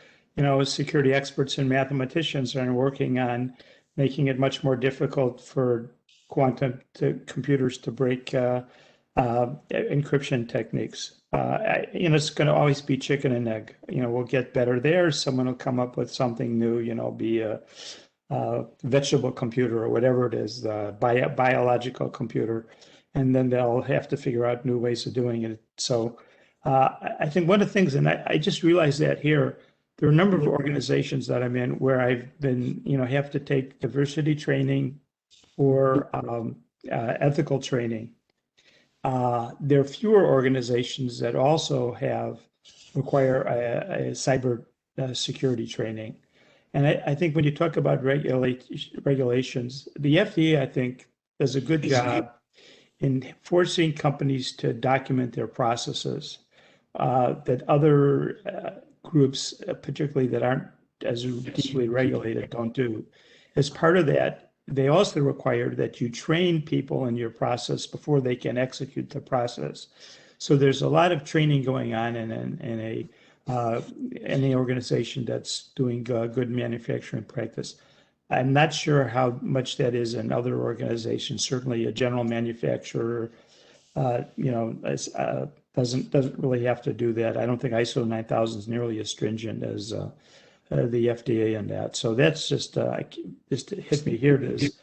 security experts and mathematicians are working on making it much more difficult for quantum computers to break encryption techniques. It's going to always be chicken and egg. We'll get better there. Someone will come up with something new, be a vegetable computer or whatever it is, the biological computer. And then they'll have to figure out new ways of doing it. So I think one of the things, and I just realized that here, there are a number of organizations that I'm in where I've been, have to take diversity training or ethical training. There are fewer organizations that also require a cyber security training. And I think when you talk about regulations, the FDA, I think, does a good job in forcing companies to document their processes that other groups, particularly that aren't as deeply regulated, don't do. As part of that, they also require that you train people in your process before they can execute the process. So there's a lot of training going on in any organization that's doing good manufacturing practice. I'm not sure how much that is in other organizations. Certainly, a general manufacturer, doesn't really have to do that. I don't think ISO 9000 is nearly as stringent as the FDA in that. So that's just hit me here. It is.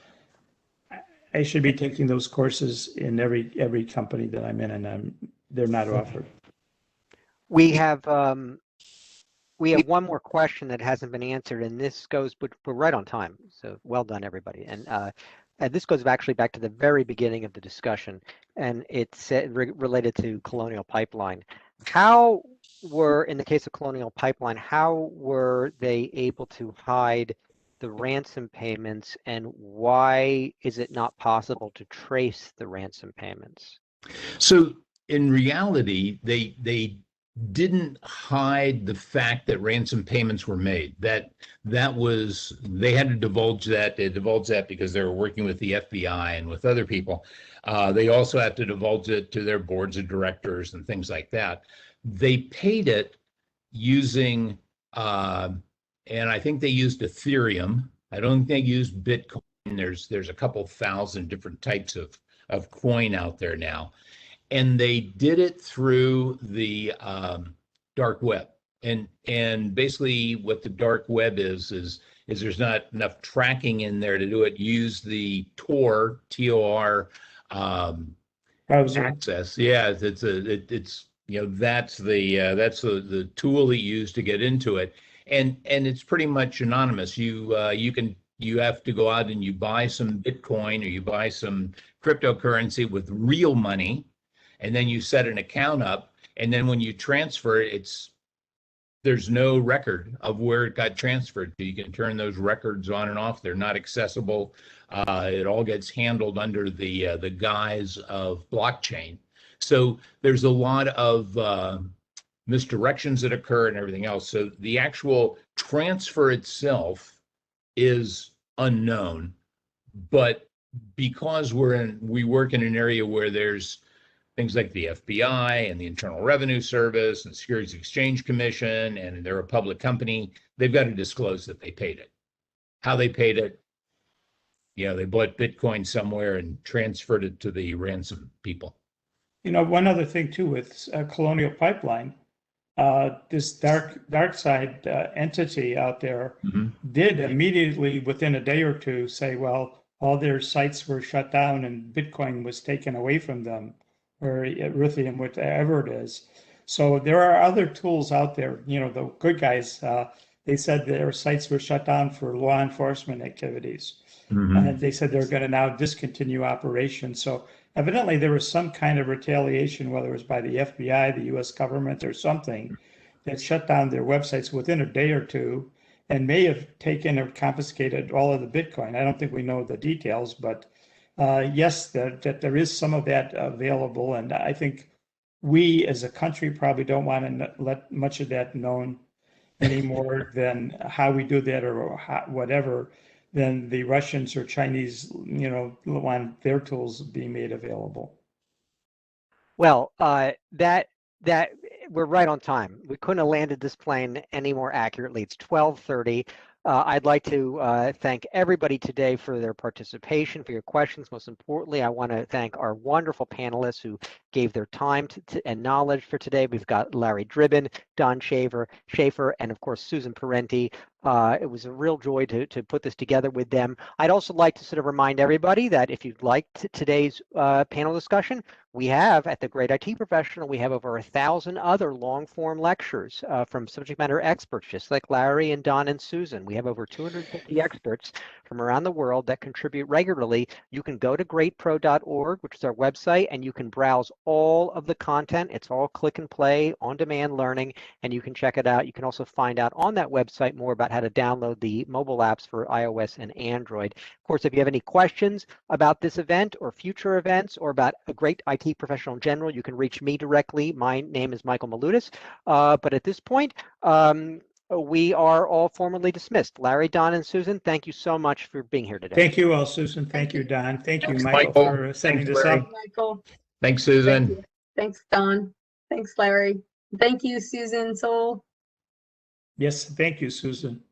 I should be taking those courses in every company that I'm in, and they're not offered. We have one more question that hasn't been answered, and this goes, but we're right on time, so well done, everybody. And this goes actually back to the very beginning of the discussion, and it's related to Colonial Pipeline. How were, in the case of Colonial Pipeline, how were they able to hide the ransom payments, and why is it not possible to trace the ransom payments? So in reality, they didn't hide the fact that ransom payments were made. That was, they had to divulge that. They divulged that because they were working with the FBI and with other people. They also had to divulge it to their boards of directors and things like that. They paid it using, and I think they used Ethereum. I don't think they used Bitcoin. There's a couple thousand different types of coin out there now. And they did it through the dark web. And basically what the dark web is there's not enough tracking in there to do it. Use the Tor, T-O-R access. Yeah, it's that's the tool they use to get into it. And it's pretty much anonymous. You have to go out and you buy some Bitcoin or you buy some cryptocurrency with real money. And then you set an account up, and then when you transfer it, there's no record of where it got transferred to. You can turn those records on and off. They're not accessible. It all gets handled under the guise of blockchain. So there's a lot of misdirections that occur and everything else. So the actual transfer itself is unknown, but because we work in an area where there's things like the FBI and the Internal Revenue Service and Securities Exchange Commission, and they're a public company, they've got to disclose that they paid it. How they paid it, they bought Bitcoin somewhere and transferred it to the ransom people. One other thing too with Colonial Pipeline, this dark side entity out there did immediately within a day or two say, well, all their sites were shut down and Bitcoin was taken away from them, or lithium, whatever it is. So there are other tools out there. You know, the good guys, they said their sites were shut down for law enforcement activities. And they said they're going to now discontinue operations. So evidently there was some kind of retaliation, whether it was by the FBI, the US government, or something, that shut down their websites within a day or two and may have taken or confiscated all of the Bitcoin. I don't think we know the details, but yes, that there is some of that available. And I think we as a country probably don't want to let much of that known any more than how we do that or whatever, than the Russians or Chinese, you know, want their tools being made available. Well, that we're right on time. We couldn't have landed this plane any more accurately. It's 12:30. I'd like to thank everybody today for their participation, for your questions. Most importantly, I want to thank our wonderful panelists who gave their time and knowledge for today. We've got Larry Dribin, Don Schaefer, and of course, Susan Parenti. It was a real joy to put this together with them. I'd also like to sort of remind everybody that if you'd like today's panel discussion, we have at the Great IT Professional, we have over 1,000 other long-form lectures from subject matter experts, just like Larry and Don and Susan. We have over 250 experts from around the world that contribute regularly. You can go to greatpro.org, which is our website, and you can browse all of the content. It's all click and play, on-demand learning, and you can check it out. You can also find out on that website more about how to download the mobile apps for iOS and Android. Of course, if you have any questions about this event or future events or about a great IT professional in general, you can reach me directly. My name is Michael Malutis. But at this point, we are all formally dismissed. Larry, Don, and Susan, thank you so much for being here today. Thank you all, Susan. Thank you, Don. Thank you, Thanks, Michael, Michael. for setting Thanks, this Larry. up. Michael. Thanks, Thank Susan. you. Thanks, Don. Thanks, Larry. Thank you, Susan Soul. Yes, thank you, Susan.